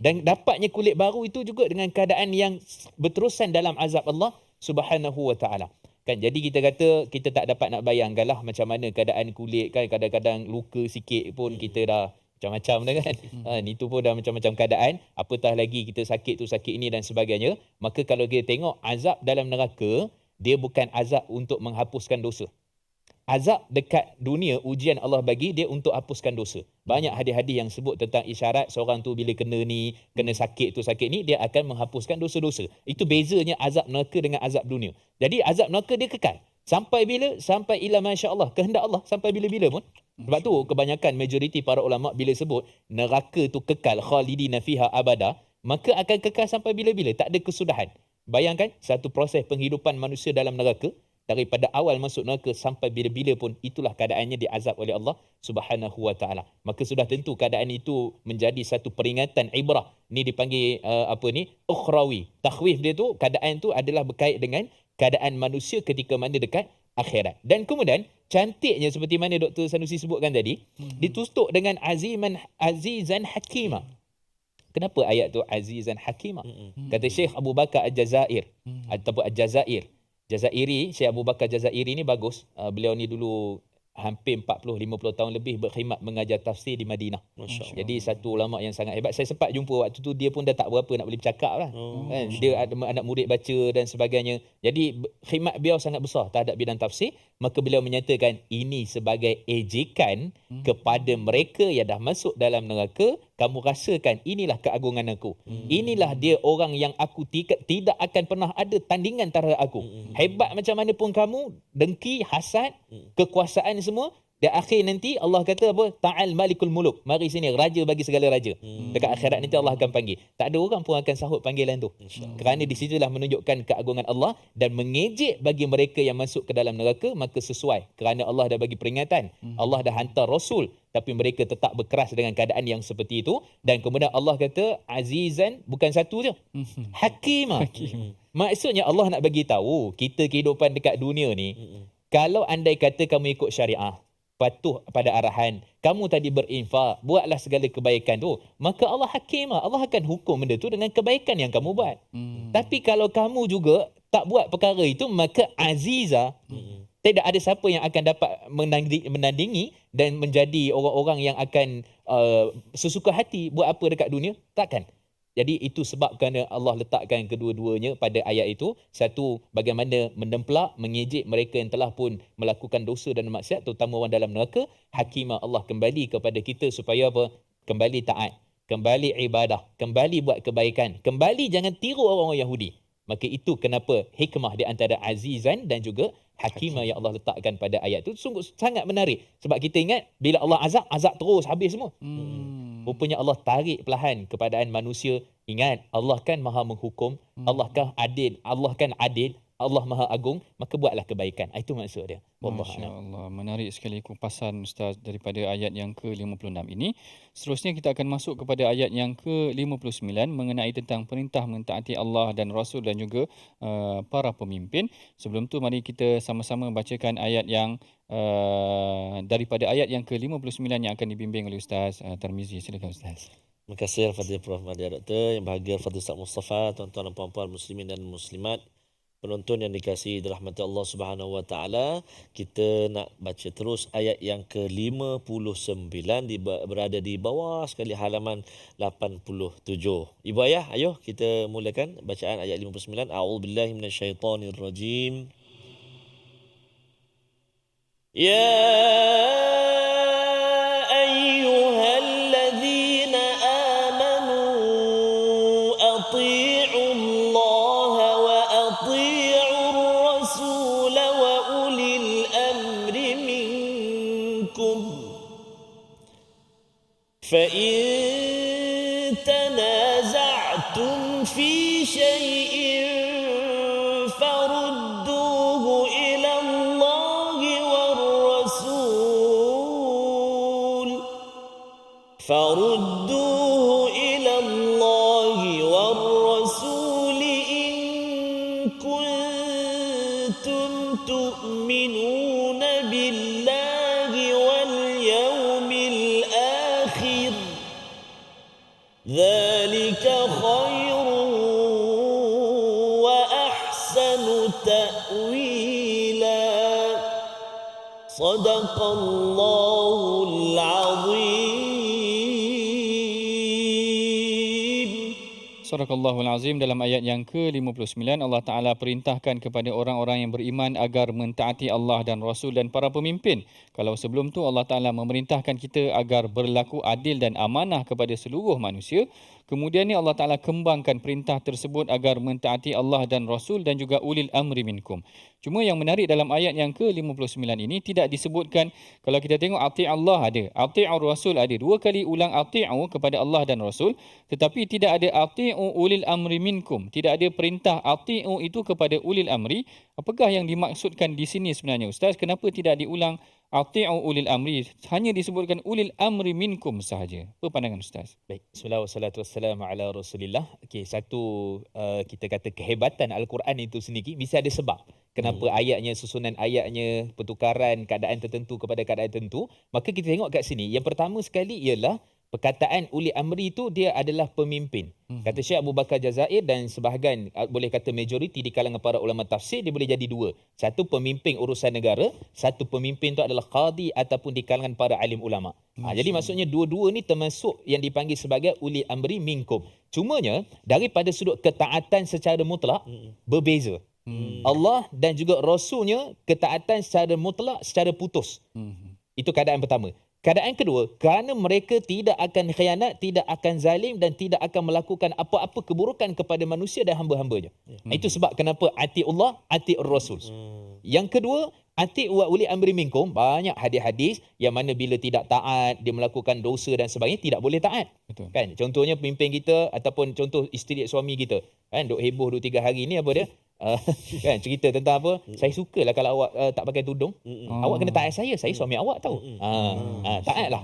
Dan dapatnya kulit baru itu juga dengan keadaan yang berterusan dalam azab Allah Subhanahu Wa Taala. Kan, jadi kita kata kita tak dapat nak bayangkanlah macam mana keadaan kulit kan, kadang-kadang luka sikit pun kita dah macam-macam dah kan. Itu pun dah macam-macam keadaan, apatah lagi kita sakit tu sakit ini dan sebagainya. Maka kalau kita tengok azab dalam neraka, dia bukan azab untuk menghapuskan dosa. Azab dekat dunia, ujian Allah bagi dia untuk hapuskan dosa. Banyak hadis-hadis yang sebut tentang isyarat seorang tu bila kena ni, kena sakit tu sakit ni, dia akan menghapuskan dosa-dosa. Itu bezanya azab neraka dengan azab dunia. Jadi azab neraka dia kekal. Sampai bila? Sampai ila masya-Allah, kehendak Allah, sampai bila-bila pun. Sebab tu kebanyakan majoriti para ulama bila sebut neraka tu kekal, khalidina fiha abada, maka akan kekal sampai bila-bila, tak ada kesudahan. Bayangkan satu proses penghidupan manusia dalam neraka, daripada awal masuk neraka sampai bila-bila pun itulah keadaannya diazab oleh Allah Subhanahu Wa Taala. Maka sudah tentu keadaan itu menjadi satu peringatan ibrah. Ni dipanggil ukhrawi. Takhwif dia tu, keadaan tu adalah berkait dengan keadaan manusia ketika mana dekat akhirat. Dan kemudian cantiknya seperti mana Dr. Sanusi sebutkan tadi, ditutup dengan azizan hakimah. Kenapa ayat tu azizan hakimah? Kata Syekh Abu Bakar Al-Jazair ataupun Al-Jazair, Jazairi, Syekh Abu Bakar Jazairi ni bagus. Beliau ni dulu hampir 40-50 tahun lebih berkhidmat mengajar tafsir di Madinah. Jadi satu ulama yang sangat hebat. Saya sempat jumpa waktu tu, dia pun dah tak berapa nak boleh bercakap lah. Kan? Dia ada anak murid baca dan sebagainya. Jadi khidmat beliau sangat besar terhadap bidang tafsir. Maka beliau menyatakan ini sebagai ejekan kepada mereka yang dah masuk dalam neraka. Kamu rasakan inilah keagungan aku. Inilah dia orang yang aku tidak akan pernah ada tandingan terhadap aku. Hebat macam mana pun kamu, dengki, hasad, kekuasaan semua, di akhir nanti Allah kata apa? Ta'al malikul muluk. Mari sini, raja bagi segala raja. Dekat akhirat nanti Allah akan panggil. Tak ada orang pun akan sahut panggilan tu. Kerana di situlah menunjukkan keagungan Allah dan mengejek bagi mereka yang masuk ke dalam neraka, maka sesuai. Kerana Allah dah bagi peringatan. Allah dah hantar Rasul. Tapi mereka tetap berkeras dengan keadaan yang seperti itu. Dan kemudian Allah kata azizan, bukan satu je. Hakimah. Maksudnya Allah nak bagi tahu kita kehidupan dekat dunia ni, kalau andai kata kamu ikut syariah, patuh pada arahan, kamu tadi berinfak, buatlah segala kebaikan tu, maka Allah hakimah, Allah akan hukum benda tu dengan kebaikan yang kamu buat. Tapi kalau kamu juga tak buat perkara itu, maka aziza, tidak ada siapa yang akan dapat menandingi dan menjadi orang-orang yang akan sesuka hati buat apa dekat dunia, takkan. Jadi itu sebab kerana Allah letakkan kedua-duanya pada ayat itu. Satu, bagaimana mendemplak, mengejek mereka yang telah pun melakukan dosa dan maksiat, terutama orang dalam neraka. Hakimah, Allah kembali kepada kita supaya apa? Kembali taat. kembali ibadah, kembali buat kebaikan, kembali jangan tiru orang-orang Yahudi. Maka itu kenapa hikmah di antara azizan dan juga hakimah yang Allah letakkan pada ayat itu sungguh sangat menarik. Sebab kita ingat bila Allah azab terus habis semua. Rupanya Allah tarik perlahan kepadaan manusia. Ingat, Allah kan maha menghukum, Allah kan adil, Allah maha agung, maka buatlah kebaikan. Itu maksud dia. Masya Allah. Menarik sekali kupasan Ustaz daripada ayat yang ke-56 ini. Seterusnya kita akan masuk kepada ayat yang ke-59 mengenai tentang perintah mentaati Allah dan Rasul dan juga para pemimpin. Sebelum tu mari kita sama-sama bacakan ayat yang daripada ayat yang ke-59 yang akan dibimbing oleh Ustaz Tarmizi. Silakan Ustaz. Terima kasih Al-Fadhil Prof. Madia Doktor, yang bahagia Fadhil Ustaz Mustafa, tuan-tuan dan puan-puan muslimin dan muslimat, penonton yang dikasihi dirahmati Allah Subhanahu Wa Taala. Kita nak baca terus ayat yang ke-59 berada di bawah sekali halaman 87. Ibu ayah, ayo kita mulakan bacaan ayat 59. A'udzubillahi minasyaitonirrajim. Ya ayyuhalladzina amanu atii'u Allah wa atii'ur rasul wa ulil amri minkum fa in tanaza'tum fi shay'in farudduhu ila Allah war rasul farudduhu ila Allah war rasul in kuntum tu'minuna billahi wal yawmil akhir dhalika khairun wa ahsanu ta'wila sadaqallahul azim. Sadaqallahul Azim. Dalam ayat yang ke-59 Allah Ta'ala perintahkan kepada orang-orang yang beriman agar mentaati Allah dan Rasul dan para pemimpin. Kalau sebelum tu Allah Ta'ala memerintahkan kita agar berlaku adil dan amanah kepada seluruh manusia. Kemudian ni Allah Ta'ala kembangkan perintah tersebut agar mentaati Allah dan Rasul dan juga ulil amri minkum. Cuma yang menarik dalam ayat yang ke-59 ini tidak disebutkan, kalau kita tengok ati' Allah ada, ati'ur Rasul ada. Dua kali ulang ati'u kepada Allah dan Rasul, tetapi tidak ada ati'u ulil amri minkum. Tidak ada perintah ati'u itu kepada ulil amri. Apakah yang dimaksudkan di sini sebenarnya Ustaz? Kenapa tidak diulang ati'u ulil amri? Hanya disebutkan ulil amri minkum sahaja. Apa pandangan Ustaz? Baik, bismillah wassalatu wassalamu ala Rasulillah. Okey, satu kita kata kehebatan Al-Quran itu sendiri mesti ada sebab. Kenapa ayatnya, susunan ayatnya, pertukaran keadaan tertentu kepada keadaan tertentu. Maka kita tengok kat sini. Yang pertama sekali ialah perkataan uli amri itu dia adalah pemimpin. Kata Syekh Abu Bakar Jazair dan sebahagian boleh kata majoriti di kalangan para ulama tafsir, dia boleh jadi dua. Satu pemimpin urusan negara, satu pemimpin itu adalah qadi ataupun di kalangan para alim ulama. Jadi maksudnya dua-dua ni termasuk yang dipanggil sebagai uli amri minkum. Cumanya daripada sudut ketaatan secara mutlak berbeza. Allah dan juga Rasulnya ketaatan secara mutlak, secara putus. Itu keadaan pertama. Keadaan kedua, kerana mereka tidak akan khianat, tidak akan zalim dan tidak akan melakukan apa-apa keburukan kepada manusia dan hamba-hambanya. Itu sebab kenapa ati'ullah, ati'ur Rasul. Yang kedua, ati' wa uli amri minkum, banyak hadis-hadis yang mana bila tidak taat, dia melakukan dosa dan sebagainya, tidak boleh taat. Betul. Kan? Contohnya pemimpin kita ataupun contoh isteri suami kita. Kan? Duk heboh 2-3 hari ni apa dia? Kan cerita tentang apa, saya sukalah kalau awak tak pakai tudung, awak kena taat saya suami awak tahu. Taatlah.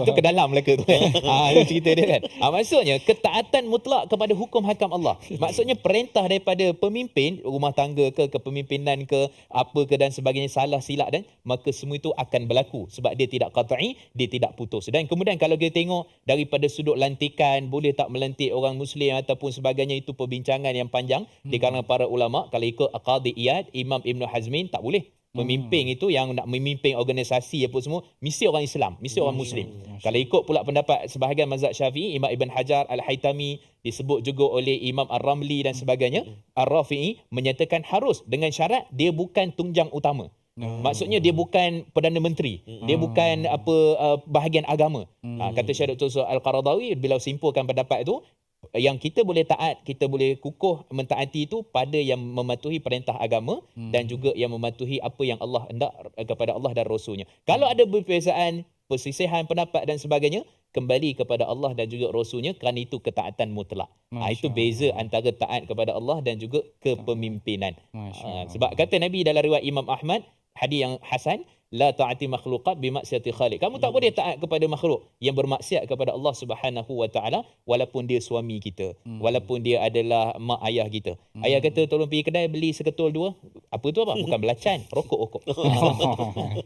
Itu ke dalam mereka tu. Itu cerita dia kan. Maksudnya ketaatan mutlak kepada hukum hakam Allah. Maksudnya perintah daripada pemimpin rumah tangga ke kepemimpinan ke apa ke dan sebagainya, salah silap dan maka semua itu akan berlaku sebab dia tidak qat'i, dia tidak putus. Dan kemudian kalau kita tengok daripada sudut lantikan, boleh tak melantik orang muslim ataupun sebagainya, itu perbincangan yang panjang di kalangan para ulama. Kalau ikut Qadhi Iyad, Imam Ibn Hazmin, tak boleh. Pemimpin itu yang nak memimpin organisasi apa semua, mesti orang Islam, mesti orang Muslim. Kalau ikut pula pendapat sebahagian mazhab Syafi'i, Imam Ibn Hajar Al-Haytami, disebut juga oleh Imam Ar-Ramli dan sebagainya, Ar-Rafi'i menyatakan harus dengan syarat dia bukan tunjang utama. Maksudnya dia bukan Perdana Menteri. Dia bukan bahagian agama. Kata Syekh Dr. Al-Qaradawi, bila simpulkan pendapat itu, yang kita boleh taat, kita boleh kukuh mentaati itu pada yang mematuhi perintah agama dan juga yang mematuhi apa yang Allah hendak kepada Allah dan Rasulnya. Kalau ada perbezaan, persisihan pendapat dan sebagainya, kembali kepada Allah dan juga Rasulnya, kerana itu ketaatan mutlak. Itu beza antara taat kepada Allah dan juga kepemimpinan. Sebab kata Nabi dalam riwayat Imam Ahmad, hadis yang hasan, la ta'ati makhluqat bi maksiati khaliq. Kamu tak boleh taat kepada makhluk yang bermaksiat kepada Allah Subhanahu wa taala, walaupun dia suami kita, walaupun dia adalah mak ayah kita. Ayah kata tolong pergi kedai beli seketul dua. Apa tu apa? Bukan belacan, rokok.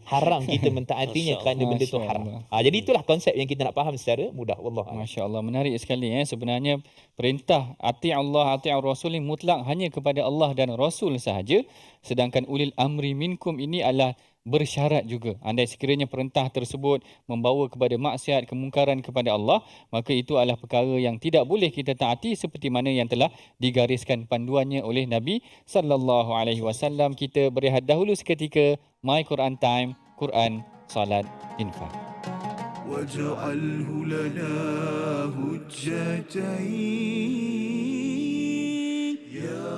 Haram kita mentaatinya kerana benda tu haram. Jadi itulah konsep yang kita nak faham secara mudah. Wallah. Masya-Allah, menarik sekali sebenarnya perintah ati Allah, ati Rasul ini mutlak hanya kepada Allah dan Rasul sahaja, sedangkan ulil amri minkum ini adalah bersyarat juga. Andai sekiranya perintah tersebut membawa kepada maksiat, kemungkaran kepada Allah, maka itu adalah perkara yang tidak boleh kita taati seperti mana yang telah digariskan panduannya oleh Nabi sallallahu alaihi wasallam. Kita berehat dahulu seketika. My Quran Time, Quran, Salat, Infak. Waj'alhu lana hujjatain ya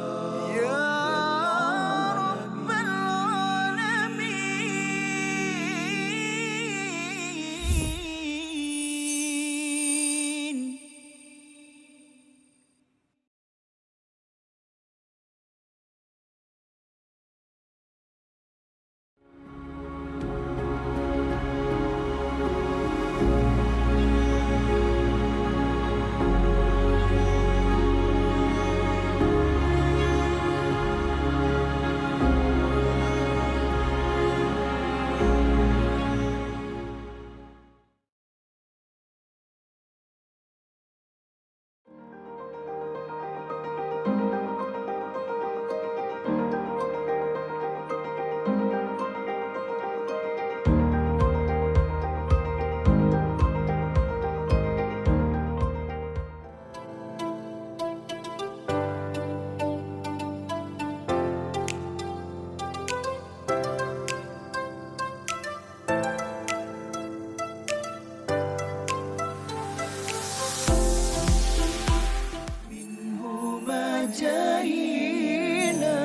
jahina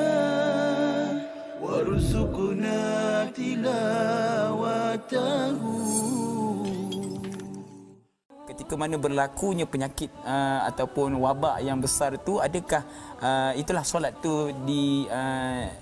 warzuqna tilawatahu. Ketika mana berlakunya penyakit ataupun wabak yang besar itu, adakah itulah solat tu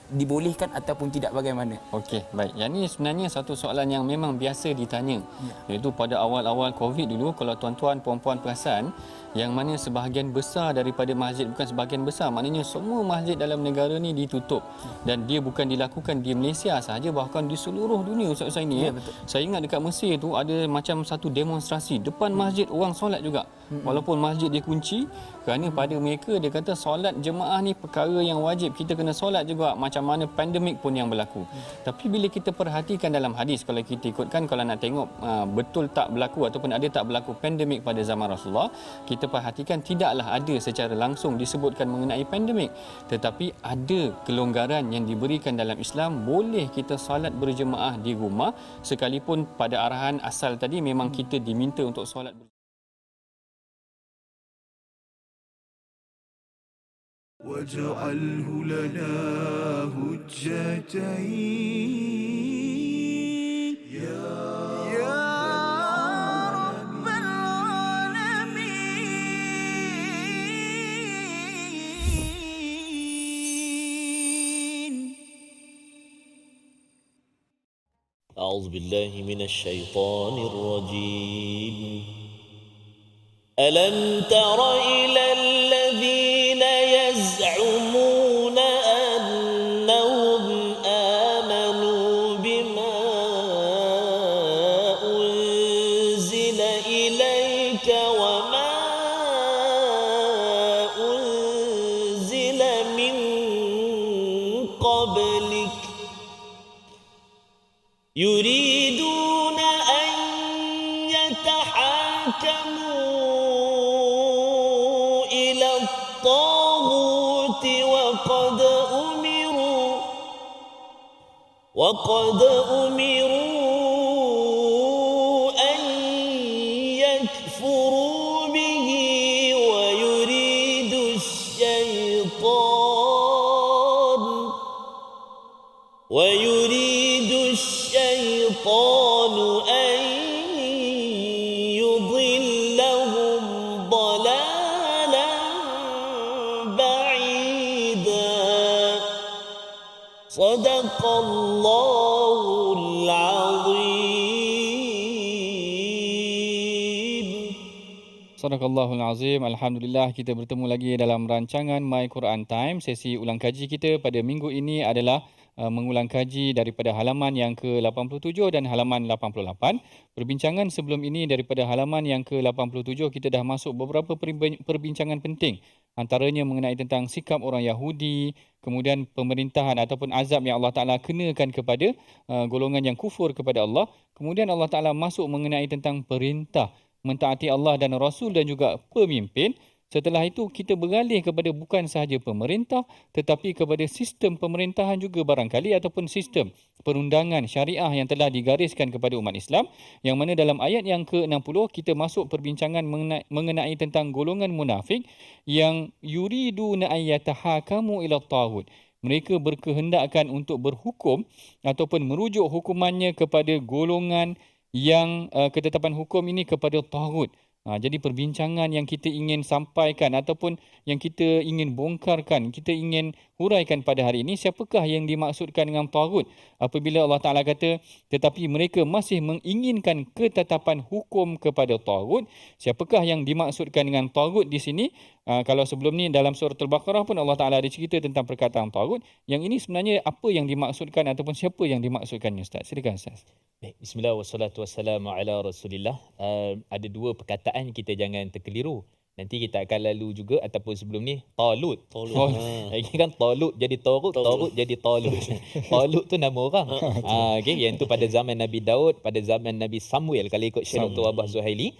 dibolehkan ataupun tidak, bagaimana? Okey, baik. Yang ni sebenarnya satu soalan yang memang biasa ditanya. Iaitu pada awal-awal Covid dulu, kalau tuan-tuan puan-puan perasan, yang mana sebahagian besar daripada masjid, bukan sebahagian besar, maknanya semua masjid dalam negara ni ditutup. Dan dia bukan dilakukan di Malaysia sahaja, bahkan di seluruh dunia Ustaz Husaini. Saya ingat dekat Mesir tu ada macam satu demonstrasi depan masjid, orang solat juga. Walaupun masjid dikunci, kerana pada mereka dia kata solat jemaah ni perkara yang wajib, kita kena solat juga macam mana pandemik pun yang berlaku. Tapi bila kita perhatikan dalam hadis, kalau kita ikutkan, kalau nak tengok betul tak berlaku ataupun ada tak berlaku pandemik pada zaman Rasulullah, kita perhatikan tidaklah ada secara langsung disebutkan mengenai pandemik, tetapi ada kelonggaran yang diberikan dalam Islam. Boleh kita solat berjemaah di rumah, sekalipun pada arahan asal tadi memang kita diminta untuk solat waj'alhu lana hujjatain ya rabbal alamin. A'udzu billahi minasy syaithanir rajim. Alam tara ilal ladzina yaz'umuna annahum amanu bima unzila ilayka wa ma unzila min qablik yuriduna an yatahakamu الطاغوت وقد أمروا وقد أمروا أن يكفروا به ويريد الشيطان أن يضلهم ضلالا بعيدا صدق الله العظيم. Sadaqallahul Azim. Alhamdulillah, kita bertemu lagi dalam rancangan My Quran Time. Sesi ulang kaji kita pada minggu ini adalah mengulang kaji daripada halaman yang ke-87 dan halaman 88. Perbincangan sebelum ini daripada halaman yang ke-87 kita dah masuk beberapa perbincangan penting. Antaranya mengenai tentang sikap orang Yahudi, kemudian pemerintahan ataupun azab yang Allah Ta'ala kenakan kepada golongan yang kufur kepada Allah. Kemudian Allah Ta'ala masuk mengenai tentang perintah mentaati Allah dan Rasul dan juga pemimpin. Setelah itu kita beralih kepada bukan sahaja pemerintah tetapi kepada sistem pemerintahan juga barangkali ataupun sistem perundangan syariah yang telah digariskan kepada umat Islam, yang mana dalam ayat yang ke-60 kita masuk perbincangan mengenai tentang golongan munafik yang yuriduna ayyatahakamu ila taghut. Mereka berkehendakkan untuk berhukum ataupun merujuk hukumannya kepada golongan yang ketetapan hukum ini kepada taghut. Jadi perbincangan yang kita ingin sampaikan ataupun yang kita ingin bongkarkan, kita ingin huraikan pada hari ini, siapakah yang dimaksudkan dengan taghut? Apabila Allah Ta'ala kata, tetapi mereka masih menginginkan ketetapan hukum kepada taghut, siapakah yang dimaksudkan dengan taghut di sini? Kalau sebelum ni dalam surah Al-Baqarah pun Allah Ta'ala ada cerita tentang perkataan taghut. Yang ini sebenarnya apa yang dimaksudkan ataupun siapa yang dimaksudkannya, Ustaz? Silakan, Ustaz. Bismillah wassalatu wassalamu ala Rasulillah. Ada dua perkataan kita jangan terkeliru. Nanti kita akan lalu juga ataupun sebelum ni Talut. Ini kan Talut jadi Tagut, Tagut jadi Talut. Talut tu nama orang. Okey, yang tu pada zaman Nabi Daud, pada zaman Nabi Samuel, kalau ikut Syekh Dr. Wahbah Zuhaili,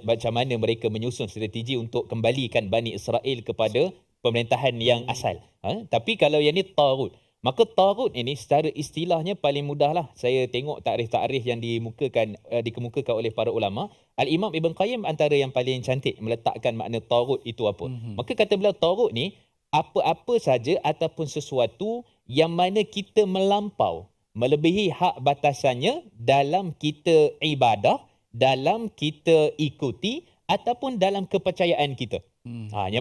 macam mana mereka menyusun strategi untuk kembalikan Bani Israel kepada pemerintahan yang asal. Tapi kalau yang ni Tagut, maka taghut ini secara istilahnya paling mudahlah. Saya tengok takrif-takrif yang dikemukakan oleh para ulama. Al-Imam Ibn Qayyim antara yang paling cantik meletakkan makna taghut itu apa. Maka kata beliau taghut ni apa-apa saja ataupun sesuatu yang mana kita melampau, melebihi hak batasannya dalam kita ibadah, dalam kita ikuti ataupun dalam kepercayaan kita.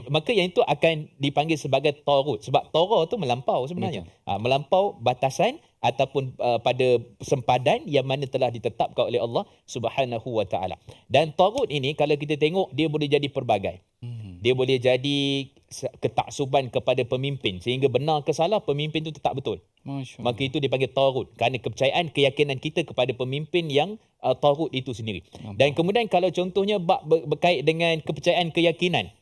Maka yang itu akan dipanggil sebagai taghut. Sebab tagha tu melampau sebenarnya. Melampau batasan ataupun pada sempadan yang mana telah ditetapkan oleh Allah Subhanahu Wa Taala. Dan taghut ini kalau kita tengok dia boleh jadi pelbagai. Dia boleh jadi ketaksuban kepada pemimpin sehingga benar ke salah pemimpin itu tetap betul. Maka itu dipanggil taghut kerana kepercayaan, keyakinan kita kepada pemimpin yang taghut itu sendiri. Dan kemudian kalau contohnya berkait dengan kepercayaan, keyakinan.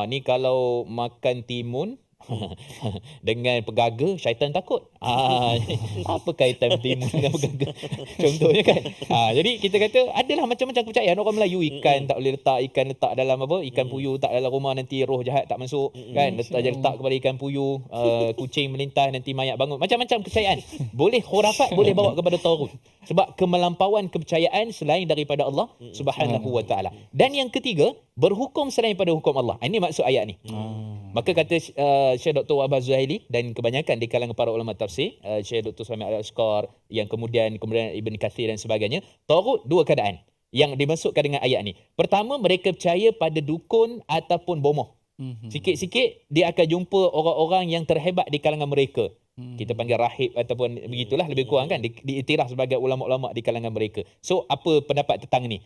Ni kalau makan timun dengan pegaga, syaitan takut. Apa kaitan timun dengan pegaga? Contohnya kan. Jadi kita kata adalah macam-macam kepercayaan orang Melayu. Ikan tak boleh letak dalam apa? Ikan puyuh tak dalam rumah, nanti roh jahat tak masuk. Kan? Letak kepada ikan puyuh. Kucing melintas nanti mayat bangun. Macam-macam kepercayaan. Boleh khurafat, boleh bawa kepada taghut. Sebab kemelampauan kepercayaan selain daripada Allah Subhanahu Wa Taala. Dan yang ketiga, berhukum selain pada hukum Allah. Ini maksud ayat ni. Maka kata Syekh Dr. Wahbah Zuhaili dan kebanyakan di kalangan para ulama tafsir, Syekh Dr. Suhaimi Al-Ashqar, yang kemudian Ibn Kathir dan sebagainya, taghut dua keadaan yang dimasukkan dengan ayat ni. Pertama, mereka percaya pada dukun ataupun bomoh. Sikit-sikit dia akan jumpa orang-orang yang terhebat di kalangan mereka. Kita panggil rahib ataupun begitulah lebih kurang kan, diiktiraf sebagai ulama-ulama di kalangan mereka. So apa pendapat tentang ni?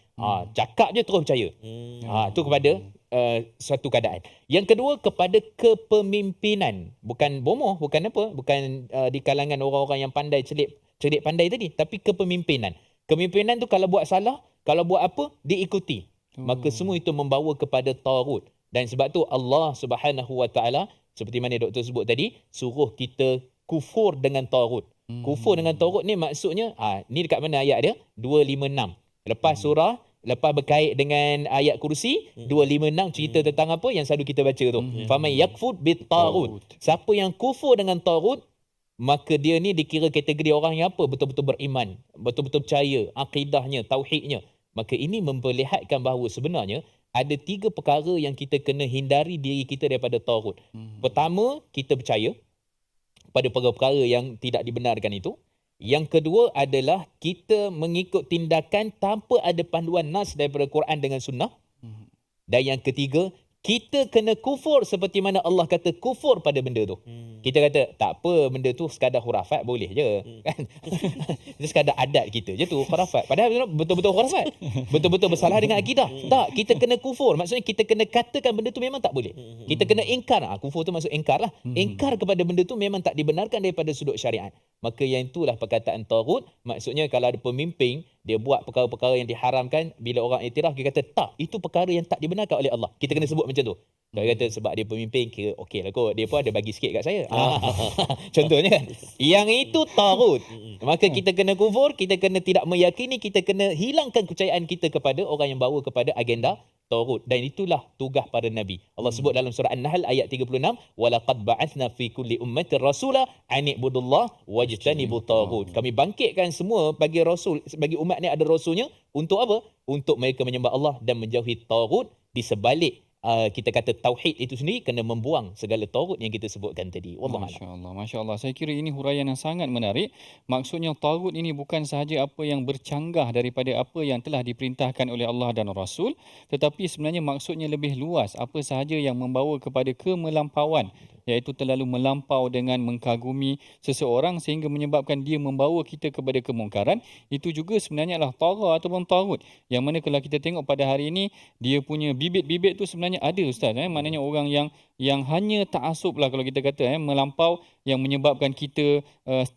Cakap je terus percaya. Itu kepada suatu keadaan. Yang kedua, kepada kepemimpinan. Bukan bomoh, bukan apa, bukan di kalangan orang-orang yang pandai celik pandai tadi, tapi kepemimpinan. Kepemimpinan tu kalau buat salah, kalau buat apa, diikuti. Maka semua itu membawa kepada taghut. Dan sebab tu Allah Subhanahu Wa Taala, seperti mana doktor sebut tadi, suruh kita kufur dengan taghut. Kufur dengan taghut ni maksudnya, ni dekat mana ayat dia? 256. Lepas surah, lepas berkait dengan ayat kursi, 256 cerita tentang apa yang selalu kita baca tu. Faman yakfur bit taghut. Siapa yang kufur dengan taghut, maka dia ni dikira kategori orang yang apa? Betul-betul beriman, betul-betul percaya, akidahnya, tauhidnya. Maka ini memperlihatkan bahawa sebenarnya ada 3 perkara yang kita kena hindari diri kita daripada taghut. Pertama, kita percaya pada perkara-perkara yang tidak dibenarkan itu. Yang kedua adalah kita mengikut tindakan tanpa ada panduan nas daripada Quran dengan sunnah. Dan yang ketiga, kita kena kufur seperti mana Allah kata kufur pada benda tu. Kita kata tak apa, benda tu sekadar hurafat boleh je. Kan? Itu sekadar adat kita je tu, hurafat. Padahal betul-betul hurafat. Betul-betul bersalah dengan akidah. Tak, kita kena kufur. Maksudnya kita kena katakan benda tu memang tak boleh. Kita kena ingkar. Kufur tu maksud ingkar lah. Ingkar kepada benda tu memang tak dibenarkan daripada sudut syariat. Maka yang itulah perkataan taghut. Maksudnya kalau ada pemimpin, dia buat perkara-perkara yang diharamkan, bila orang iktiraf, dia kata tak, itu perkara yang tak dibenarkan oleh Allah. Kita kena sebut macam tu. Dia kata sebab dia pemimpin, kira okey lah kot, dia pun ada bagi sikit kat saya. Contohnya kan. Yang itu taghut. Maka kita kena kufur, kita kena tidak meyakini, kita kena hilangkan kepercayaan kita kepada orang yang bawa kepada agenda taghut. Dan itulah tugas para nabi. Allah sebut dalam surah An-Nahl ayat 36, walaqad ba'athna fi kulli ummatin rasula an ibudullah wajtanibut taghut. Kami bangkitkan semua bagi rasul, bagi umat ni ada rasulnya untuk apa? Untuk mereka menyembah Allah dan menjauhi taghut. Di sebalik kita kata tauhid itu sendiri, kena membuang segala taghut yang kita sebutkan tadi. Wallahu a'lam. Masya Allah. Saya kira ini huraian yang sangat menarik. Maksudnya taghut ini bukan sahaja apa yang bercanggah daripada apa yang telah diperintahkan oleh Allah dan Rasul, tetapi sebenarnya maksudnya lebih luas, apa sahaja yang membawa kepada kemelampauan, iaitu terlalu melampau dengan mengkagumi seseorang sehingga menyebabkan dia membawa kita kepada kemungkaran. Itu juga sebenarnya adalah tagha ataupun taghut, yang mana kalau kita tengok pada hari ini, dia punya bibit-bibit tu sebenarnya ada, Ustaz. Maknanya orang yang hanya ta'assub lah kalau kita kata, melampau, yang menyebabkan kita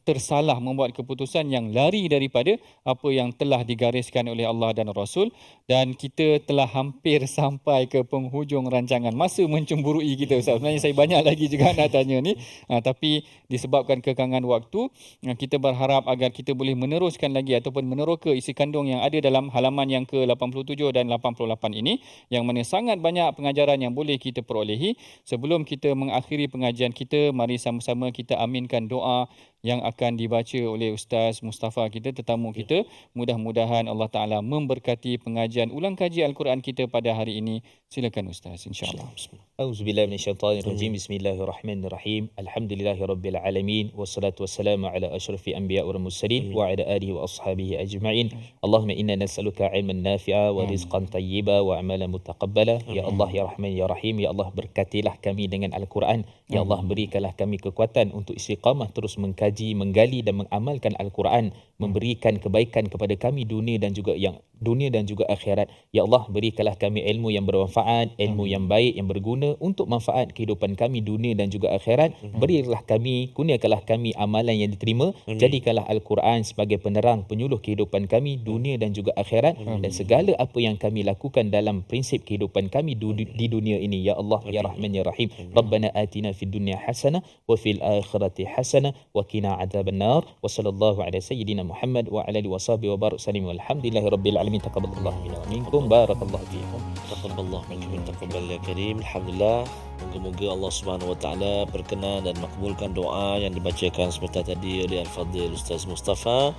tersalah membuat keputusan yang lari daripada apa yang telah digariskan oleh Allah dan Rasul. Dan kita telah hampir sampai ke penghujung rancangan. Masa mencemburui kita, Ustaz. Sebenarnya saya banyak lagi juga nak tanya ni, tapi disebabkan kekangan waktu, kita berharap agar kita boleh meneruskan lagi ataupun meneroka isi kandung yang ada dalam halaman yang ke-87 dan 88 ini, yang mana sangat banyak pengajaran yang boleh kita perolehi. Sebelum kita mengakhiri pengajian kita, mari sama-sama kita aminkan doa yang akan dibaca oleh Ustaz Mustafa kita, tetamu kita. Mudah-mudahan Allah Ta'ala memberkati pengajian ulang kaji Al-Quran kita pada hari ini. Silakan Ustaz, insyaAllah. Auzubillahi minasyaitanirrajim. Bismillahirrahmanirrahim. Alhamdulillahirabbil alamin, wassalatu wassalamu ala asyrafil anbiya wal mursalin wa ala alihi wa ashabihi ajma'in. Allahumma inna nas'aluka ilman nafi'a wa rizqan tayyiba wa amalan mutaqabbala. Ya Allah, ya Rahman, ya Rahim, ya Allah, berkatilah kami dengan Al-Quran. Ya Allah, berikanlah kami kekuatan untuk istiqamah terus mengkaji, menggali dan mengamalkan Al-Quran, memberikan kebaikan kepada kami dunia dan juga akhirat. Ya Allah, berikanlah kami ilmu yang bermanfaat, ilmu yang baik, yang berguna untuk manfaat kehidupan kami dunia dan juga akhirat. Berilah kami, kurniakanlah kami amalan yang diterima. Jadikanlah Al-Quran sebagai penerang penyuluh kehidupan kami dunia dan juga akhirat. Dan segala apa yang kami lakukan dalam prinsip kehidupan kami di dunia ini. Ya Allah, ya Rahman, ya Rahim. Rabbana atina fid dunya hasanah wa fil akhirati hasanah wa qina adzabannar. Wa sallallahu ala sayyidina Muhammad wa ala alihi washabihi wa barik salim. Walhamdulillahirabbil alamin. Taqabbalallahu minna wa minkum. Barakallahu fiikum. Taqabbalallahu minkum taqabbal ya karim. Alhamdulillah. Moga-moga Allah Subhanahu Wa Taala berkenan dan makbulkan doa yang dibacakan sebentar tadi oleh Al-Fadhil Ustaz Mustafa,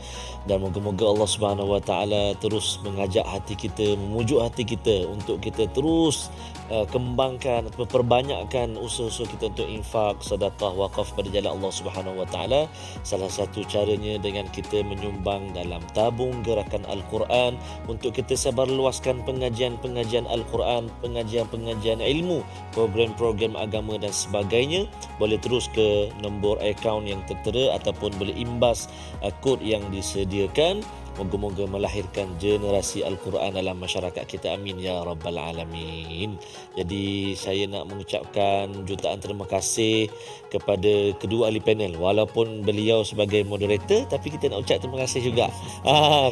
dan moga-moga Allah Subhanahu Wa Taala terus mengajak hati kita, memujuk hati kita untuk kita terus kembangkan atau perbanyakkan usaha-usaha kita untuk infak, sedekah, wakaf pada jalan Allah Subhanahu Wa Taala. Salah satu caranya dengan kita menyumbang dalam tabung gerakan Al-Quran untuk kita sebarluaskan pengajian-pengajian Al-Quran, pengajian-pengajian ilmu, program-program agama dan sebagainya. Boleh terus ke nombor akaun yang tertera ataupun boleh imbas kod yang disediakan. Moga-moga melahirkan generasi Al-Quran dalam masyarakat kita. Amin ya Rabbal Alamin. Jadi saya nak mengucapkan jutaan terima kasih kepada kedua ahli panel. Walaupun beliau sebagai moderator, tapi kita nak ucap terima kasih juga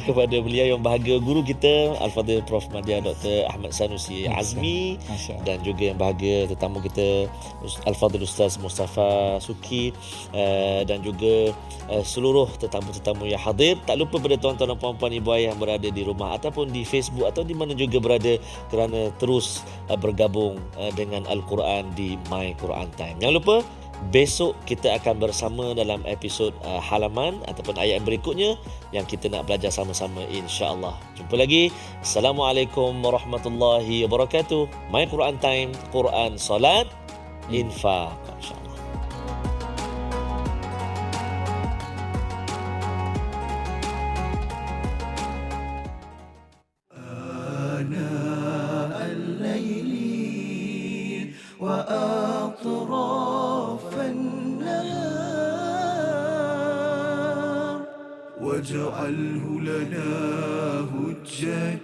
kepada beliau yang bahagia, guru kita Al-Fadhil Prof. Madya Dr. Ahmad Sanusi Azmi, dan juga yang bahagia tetamu kita Al-Fadhil Ustaz Mustafa Suki, dan juga seluruh tetamu-tetamu yang hadir. Tak lupa pada tuan-tuan dan puan-puan, ibu ayah yang berada di rumah ataupun di Facebook atau di mana juga berada, kerana terus bergabung dengan Al-Quran di My Quran Time. Jangan lupa Besok kita akan bersama dalam episod halaman ataupun ayat berikutnya yang kita nak belajar sama-sama insya-Allah. Jumpa lagi. Assalamualaikum warahmatullahi wabarakatuh. My Quran Time, Quran Salat, Infaq. InsyaAllah. آناء الليل وأطراف النهار واجعله لنا هجتين